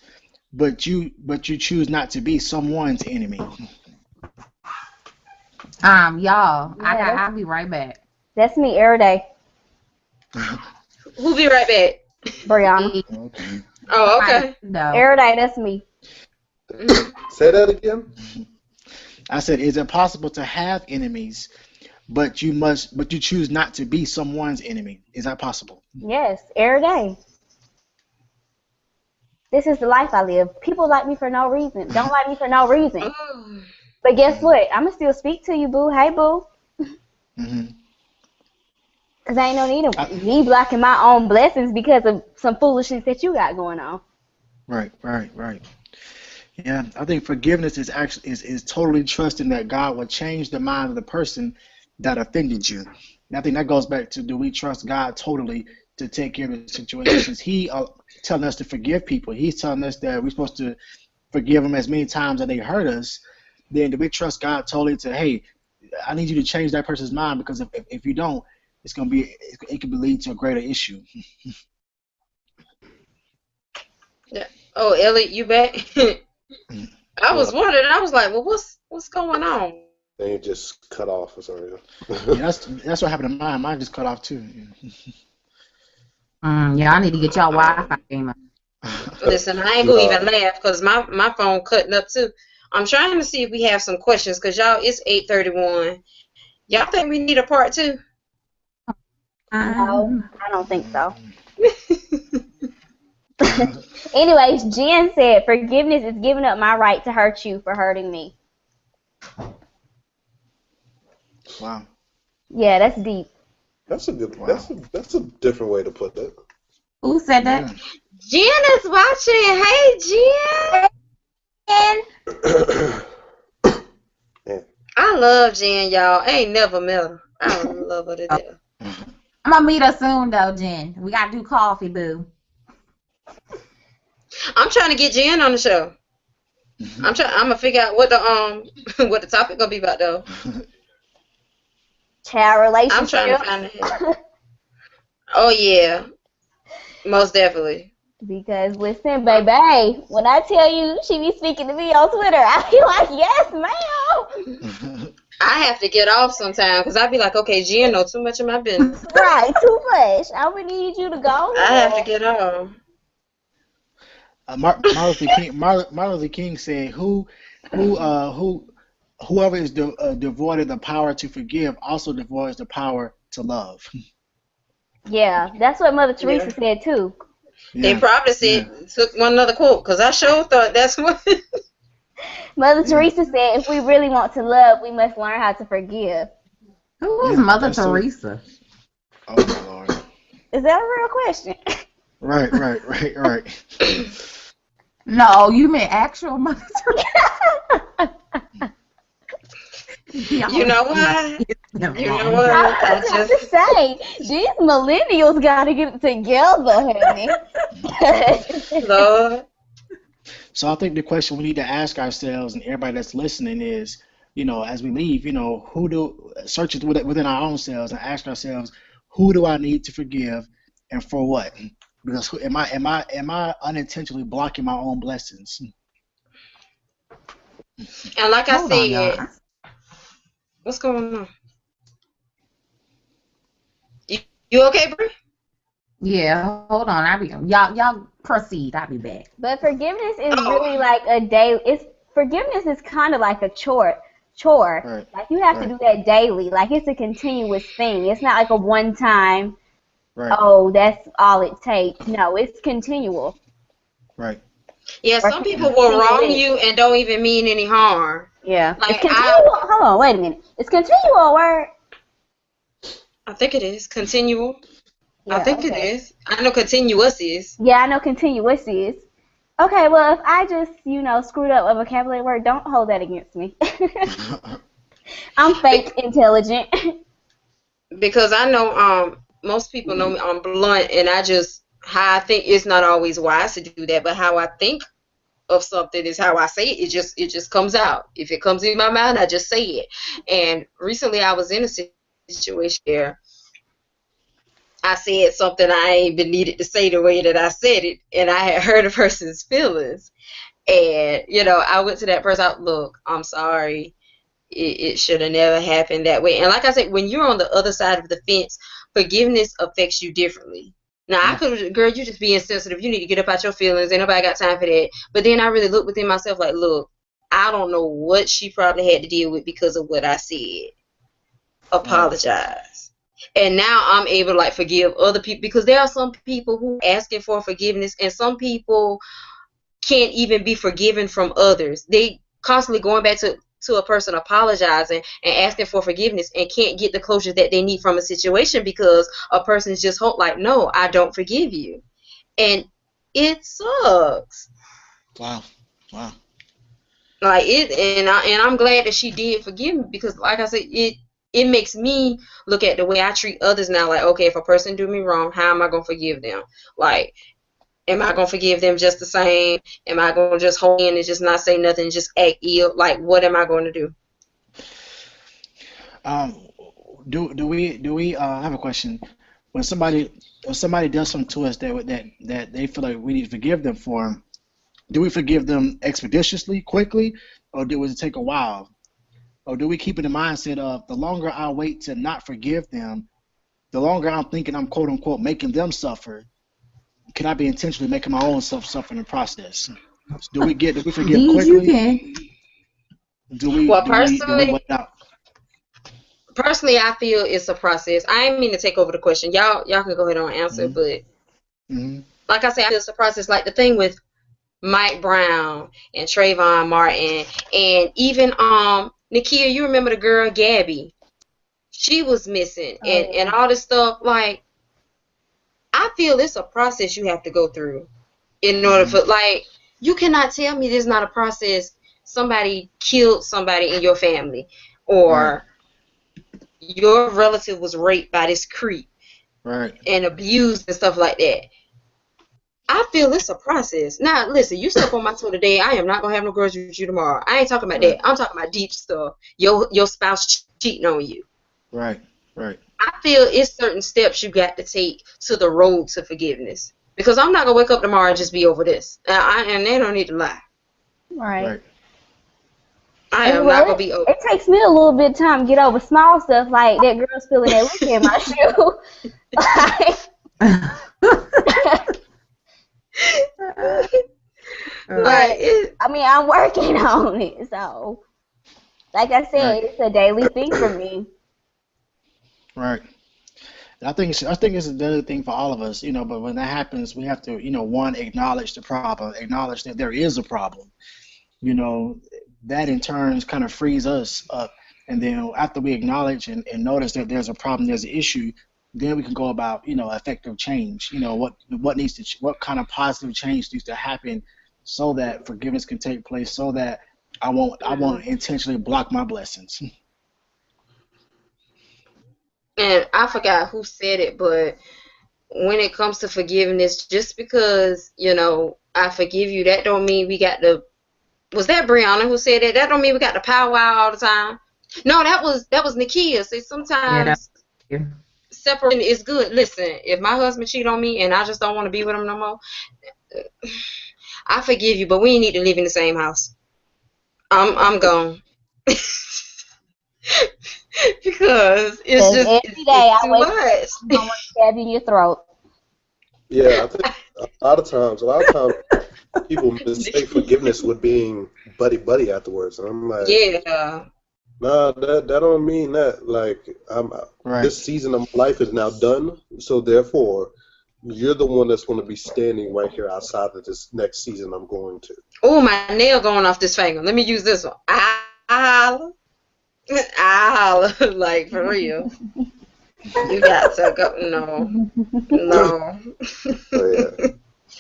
but you choose not to be someone's enemy? Y'all, Yeah, I'll be right back. that's me every day, Who'll be right back? Brianna. Okay. Oh, okay. No. Every day, that's me. Mhm. Say that again. I said, is it possible to have enemies, but you choose not to be someone's enemy? Is that possible? Yes, every day. This is the life I live. People like me for no reason. Don't like me for no reason. Oh. But guess what? I'ma still speak to you, boo. Hey, boo. Hmm. Cause I ain't no need I, of me blocking my own blessings because of some foolishness that you got going on. right. Yeah, I think forgiveness is actually is totally trusting that God will change the mind of the person that offended you. And I think that goes back to, do we trust God totally to take care of the situation? Since He telling us to forgive people, He's telling us that we're supposed to forgive them as many times that they hurt us. Then do we trust God totally to, hey, I need you to change that person's mind, because if you don't, it could be lead to a greater issue. Yeah. Oh, Elliot, you back? I was Well, wondering. I was like, well, what's going on? they just cut off or something. Yeah, that's what happened to mine. Mine just cut off too. Yeah, I need to get y'all Wi-Fi game up. Listen, I ain't gonna No. even laugh because my phone cutting up too. I'm trying to see if we have some questions because y'all, it's 8:31. Y'all think we need a part two? No, I don't think so. Anyways, Jen said, forgiveness is giving up my right to hurt you for hurting me. Wow. Yeah, that's deep. That's a good. Wow. That's a different way to put it. Who said that? Yeah. Jen is watching. Hey, Jen. Yeah. I love Jen, y'all. I ain't never met her. I love her to death. I'm gonna meet her soon though, Jen. We gotta do coffee, boo. I'm trying to get Jen on the show. I'm gonna figure out what the what the topic gonna be about though. Child I'm trying to relationship. find it. Oh yeah, most definitely. Because listen, baby, when I tell you she be speaking to me on Twitter, I be like, yes, ma'am. I have to get off sometime because I be like, okay, Jen know too much of my business. Right, too much. I would need you to go I have to ahead. get off. Martin Luther King said, whoever is devoid of the power to forgive also devoids the power to love. Yeah, that's what Mother Teresa Yeah. said too. They Yeah, probably yeah, said took one another quote because I sure thought that's what. Mother yeah. Teresa said, if we really want to love, we must learn how to forgive. Who is Yeah, Mother that's so. Teresa? Oh my Lord. Is that a real question? Right. No, you meant actual Mother Teresa. You know what? You know Wow. what? I was about to say, these millennials got to get it together, honey. Lord. So I think the question we need to ask ourselves and everybody that's listening is, as we leave, search it within our own selves and ask ourselves, who do I need to forgive and for what? Because am I unintentionally blocking my own blessings? And like I Hold on, said, y'all. what's going on? You okay, Brie? Yeah, hold on. Y'all proceed. I'll be back. But forgiveness is Oh. really like a day. Forgiveness is kind of like a chore. Right. Like you have to do that daily. Like it's a continuous thing. It's not like a one time. Right. Oh, that's all it takes. No, it's continual. Right. Yeah, Or some people will wrong you and don't even mean any harm. Yeah. It's Like continual. Hold on, wait a minute. It's continual word. I think it is continual. I Yeah, think it okay. is. I know continuous is. Yeah, I know continuous is. Okay, well, if I just, screwed up a vocabulary word, don't hold that against me. I'm fake intelligent. Because I know most people know me I'm blunt and how I think it's not always wise to do that, but how I think of something is how I say it. It just comes out. If it comes in my mind, I just say it. And recently I was in a situation where I said something I ain't even needed to say the way that I said it, and I had hurt a person's feelings. And, I went to that person, look, I'm sorry. It should have never happened that way. And like I said, when you're on the other side of the fence, forgiveness affects you differently. Now, I could, girl, you just being sensitive. You need to get up out your feelings. Ain't nobody got time for that. But then I really looked within myself like, look, I don't know what she probably had to deal with because of what I said. Apologize. And now I'm able to, forgive other people, because there are some people who are asking for forgiveness, and some people can't even be forgiven from others. They constantly going back to a person apologizing and asking for forgiveness and can't get the closure that they need from a situation because a person's just no, I don't forgive you. And it sucks. Wow. And I'm glad that she did forgive me, because like I said, it makes me look at the way I treat others now. Okay, if a person do me wrong, how am I going to forgive them? Am I going to forgive them just the same? Am I going to just hold in and just not say nothing and just act ill? What am I going to do? Do we I have a question. When somebody does something to us that they feel like we need to forgive them for, do we forgive them expeditiously, quickly, or does it take a while? Or do we keep in the mindset of the longer I wait to not forgive them, the longer I'm thinking I'm quote unquote making them suffer? Can I be intentionally making my own self suffer in the process? Do we forgive quickly? You can. Do we wait out? Personally, I feel it's a process. I ain't mean to take over the question. Y'all can go ahead and answer, but like I said, I feel it's a process. Like the thing with Mike Brown and Trayvon Martin, and even Nakia, you remember the girl Gabby? She was missing, and all this stuff. I feel it's a process you have to go through in order for, you cannot tell me there's not a process. Somebody killed somebody in your family, or your relative was raped by this creep, and abused and stuff like that. I feel it's a process. Now, listen, you step on my toe today, I am not going to have no grudge with you tomorrow. I ain't talking about that. I'm talking about deep stuff. Your spouse cheating on you. Right. I feel it's certain steps you got to take to the road to forgiveness. Because I'm not going to wake up tomorrow and just be over this. And they don't need to lie. Right. I am not going to be over. It takes me a little bit of time to get over small stuff, like that girl spilling that liquor in my shoe. I'm working on it. So, like I said, it's a daily thing for me. Right. I think it's a daily thing for all of us, but when that happens, we have to, one, acknowledge the problem, acknowledge that there is a problem. That in turn kind of frees us up. And then after we acknowledge and notice that there's a problem, there's an issue, then we can go about, effective change. What kind of positive change needs to happen so that forgiveness can take place, so that I won't intentionally block my blessings. And I forgot who said it, but when it comes to forgiveness, just because, I forgive you, that don't mean we got to. Was that Brianna who said that? That don't mean we got to powwow all the time. No, that was Nakia. See, sometimes separating is good. Listen, if my husband cheat on me and I just don't want to be with him no more, I forgive you, but we need to live in the same house. I'm gone. Because it's just every day I wake up, I want to stab you in your throat. Yeah, I think a lot of times people mistake forgiveness with being buddy afterwards, and I'm like, nah, that don't mean that. This season of my life is now done, so therefore, you're the one that's going to be standing right here outside of this next season I'm going to. Oh, my nail going off this finger. Let me use this one. I holler, for real. You got to go. No.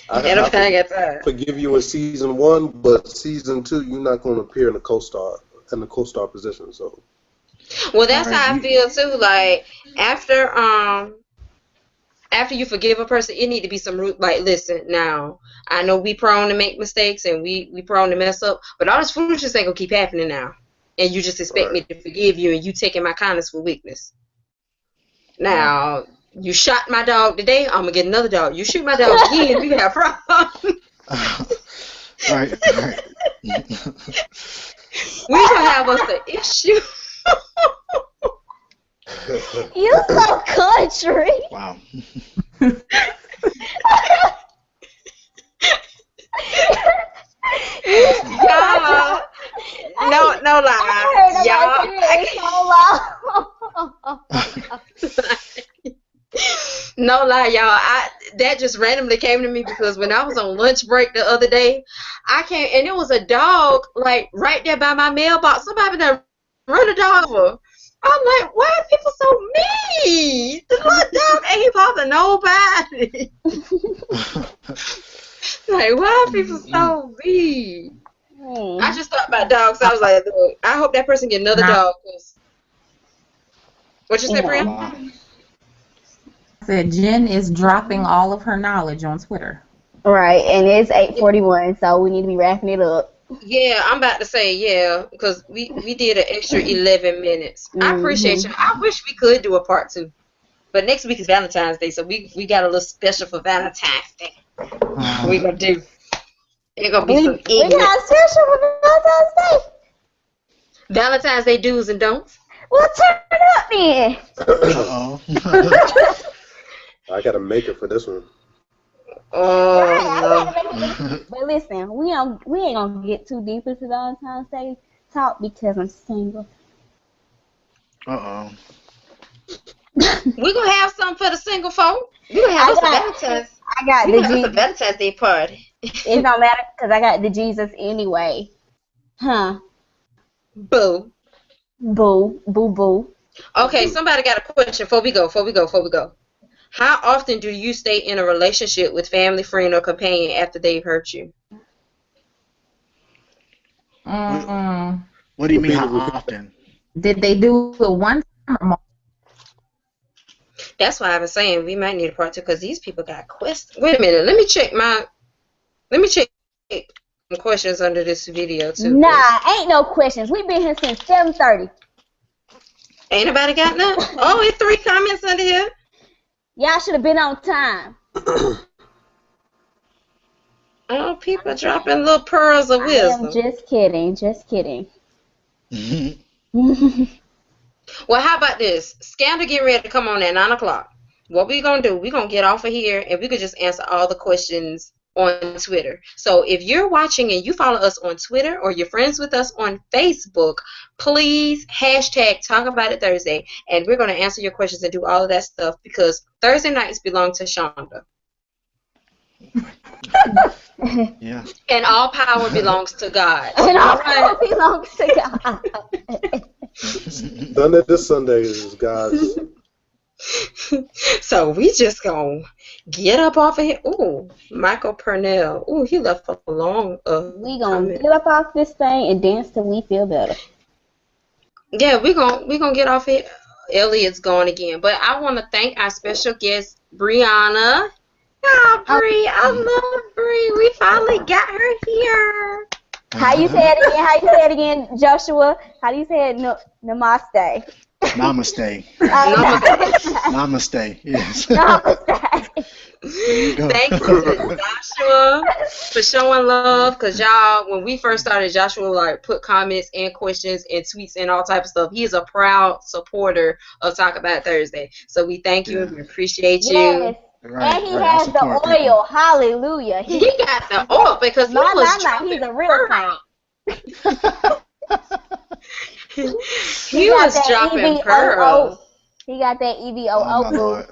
I forgive you in season 1, but season 2, you're not going to appear in the co-star position. So. Well, that's how I feel too. After you forgive a person, it need to be some root. Listen, now I know we prone to make mistakes and we prone to mess up, but all this foolishness ain't gonna keep happening now. And you just expect me to forgive you, and you taking my kindness for weakness. Now, You shot my dog today, I'm gonna get another dog. You shoot my dog again, we have problems. Right. We gonna have us an issue. You so country. Wow. Y'all, no lie. No lie, y'all. That just randomly came to me because when I was on lunch break the other day, I came and it was a dog like right there by my mailbox. Somebody done run a dog over. I'm like, why are people so mean? The little dog ain't bothering nobody. Like, why are people so mean? I just thought about dogs. I was like, look, I hope that person get another dog. What you say, Brian? I said Jen is dropping all of her knowledge on Twitter. Right, and it's 8:41, so we need to be wrapping it up. Yeah, I'm about to say, yeah, because we did an extra 11 minutes. I appreciate you. I wish we could do a part 2. But next week is Valentine's Day, so we got a little special for Valentine's Day. We gonna do. It's gonna be some ignorant. We got a special for Valentine's Day. Valentine's Day do's and don'ts. Well, turn it up then. Uh-oh. I gotta make it for this one. Oh, no. But listen, we ain't gonna get too deep into Valentine's Day talk because I'm single. Uh-oh. We gonna have something for the single folk. We gonna have us a Valentine's Day party. It don't matter because I got the Jesus anyway. Huh? Boo. Boo. Boo. Boo. Okay, somebody got a question before we go. How often do you stay in a relationship with family, friend, or companion after they've hurt you? What do you mean, how often? Did they do it one time or more? That's why I was saying we might need a part 2 because these people got questions. Wait a minute, let me check some questions under this video too. Nah, ain't no questions. We've been here since 7:30. Ain't nobody got none? Oh, it's 3 comments under here. Y'all should have been on time. Oh, people dropping little pearls of wisdom. I'm just kidding. Well, how about this? Scandal getting ready to come on at 9 o'clock. What we gonna do? We gonna get off of here and we could just answer all the questions on Twitter. So if you're watching and you follow us on Twitter or you're friends with us on Facebook, please hashtag Talk About It Thursday, and we're gonna answer your questions and do all of that stuff because Thursday nights belong to Shonda. Yeah. And all power belongs to God. And all power belongs to God. Sunday this Sunday is God's. So we just gonna get up off of here. Ooh, Michael Purnell. Ooh, he left a long we gonna get up off this thing and dance till we feel better. Yeah, we gonna get off it. Elliot's gone again. But I wanna thank our special guest, Brianna. Oh, Bree, I love Bree. We finally got her here. How you say it again, Joshua? How do you say it? Namaste. Namaste. Namaste. Yes. Namaste. Thank you to Joshua for showing love, because y'all, when we first started, Joshua like put comments and questions and tweets and all type of stuff. He is a proud supporter of Talk About Thursday. So we thank you and we appreciate you. Yes. Right, and he has the oil. People. Hallelujah. He got the oil because he's a real saint. He was dropping pearls. He got that EVOO boo.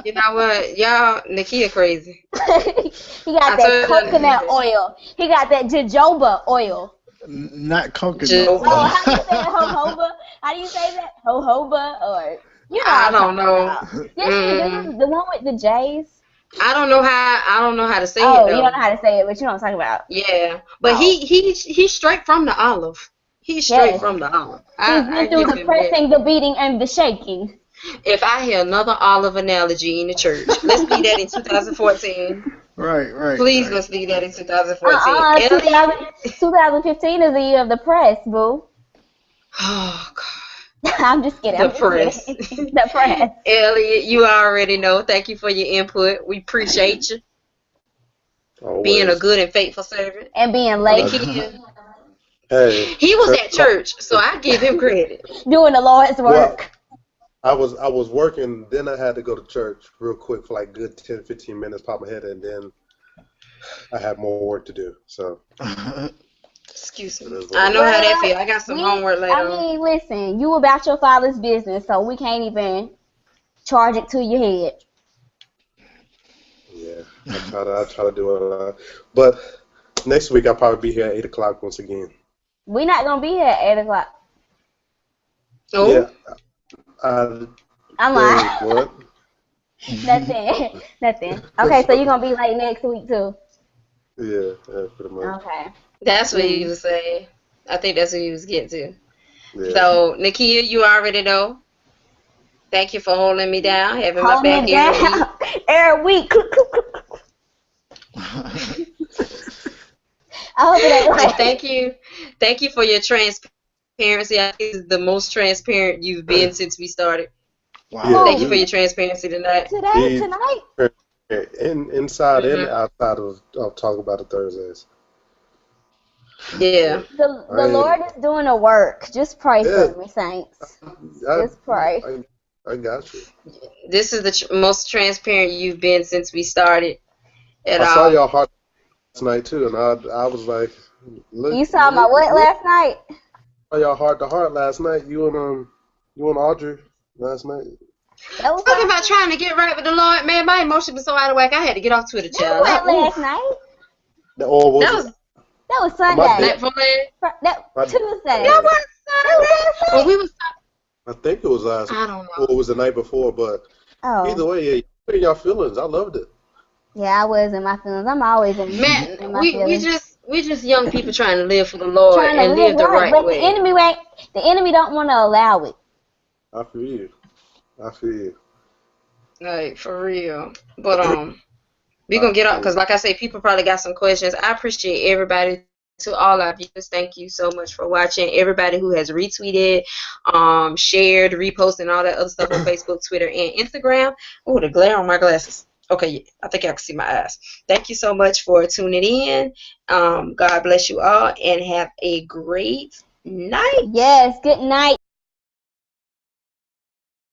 You know what? Y'all, Nakia crazy. He got that coconut oil. He got that jojoba oil. Not coconut. Oh, how do you say jojoba? How do you say that? Jojoba or... You know I don't know. Yes, you do. The one with the J's. I don't know how to say it. Oh, you don't know how to say it, but you know what I'm talking about. Yeah, but he's straight from the olive. He's straight from the olive. He's been through the pressing, the beating, and the shaking. If I hear another olive analogy in the church, let's leave that in 2014. Right. Please, let's leave that in 2014. 2015 is the year of the press, boo. Oh God. I'm just kidding. The I'm just press. kidding. The press. Elliot, you already know. Thank you for your input. We appreciate you being a Always. good and faithful servant. And being late, Nikia, Hey, he was church at church, so I give him credit. doing the Lord's Well, work. I was working, then I had to go to church real quick for like good 10, 15 minutes, pop my head in, and then I had more work to do. So Excuse it me. is what I it know is. how that Well, feel. I got some homework later I on. mean, listen, you about your father's business, so we can't even charge it to your head. Yeah, I try to do it. But next week I'll probably be here at 8 o'clock once again. We're not gonna be here at 8 o'clock. Oh, Yeah, I I'm think lying. what? Nothing. Nothing. Okay, so you're gonna be late next week too. Yeah, pretty much. Okay. that's what he was saying. I think that's what he was getting to. Yeah. So, Nikia, you already know. Thank you for holding me down, having my Holding back it every week. down every week. I hope it ain't And like thank you for your transparency. I think this is the most transparent you've been since we started. Wow. Thank you for your transparency tonight. tonight. Inside and Mhm. outside of talking about the Thursdays. Yeah. The I- Lord is doing a work. Just pray Yeah. for me, saints. I, Just pray. I got you. This is the most transparent you've been since we started at I saw all. y'all heart last night too, and I was like, look. You saw my what last night? I saw y'all heart to heart last night. You and Audrey last night. That was Talking about trying to get right with the Lord, man, my emotions were so out of whack. I had to get off Twitter, that child. wasn't last night. Or was That it? was That was My Sunday. night before last. That My- Tuesday. That was Sunday. Well, we was. I think it was last. I don't Or know. it was the night before, but either Oh, way, yeah, you in your feelings. I loved it. yeah, I was in my feelings. I'm always in Man, my we feelings. just young people trying to live for the Lord Trying to and live live the right but way. the enemy don't want to allow it. I feel you. I feel you. Like, for real. But we gonna get up because, like I say, people probably got some questions. I appreciate everybody. To all our viewers, thank you so much for watching. Everybody who has retweeted, shared, reposted, and all that other stuff on Facebook, Twitter, and Instagram. Oh, the glare on my glasses. Okay, yeah, I think I can see my eyes. Thank you so much for tuning in. God bless you all, and have a great night. Yes. Good night.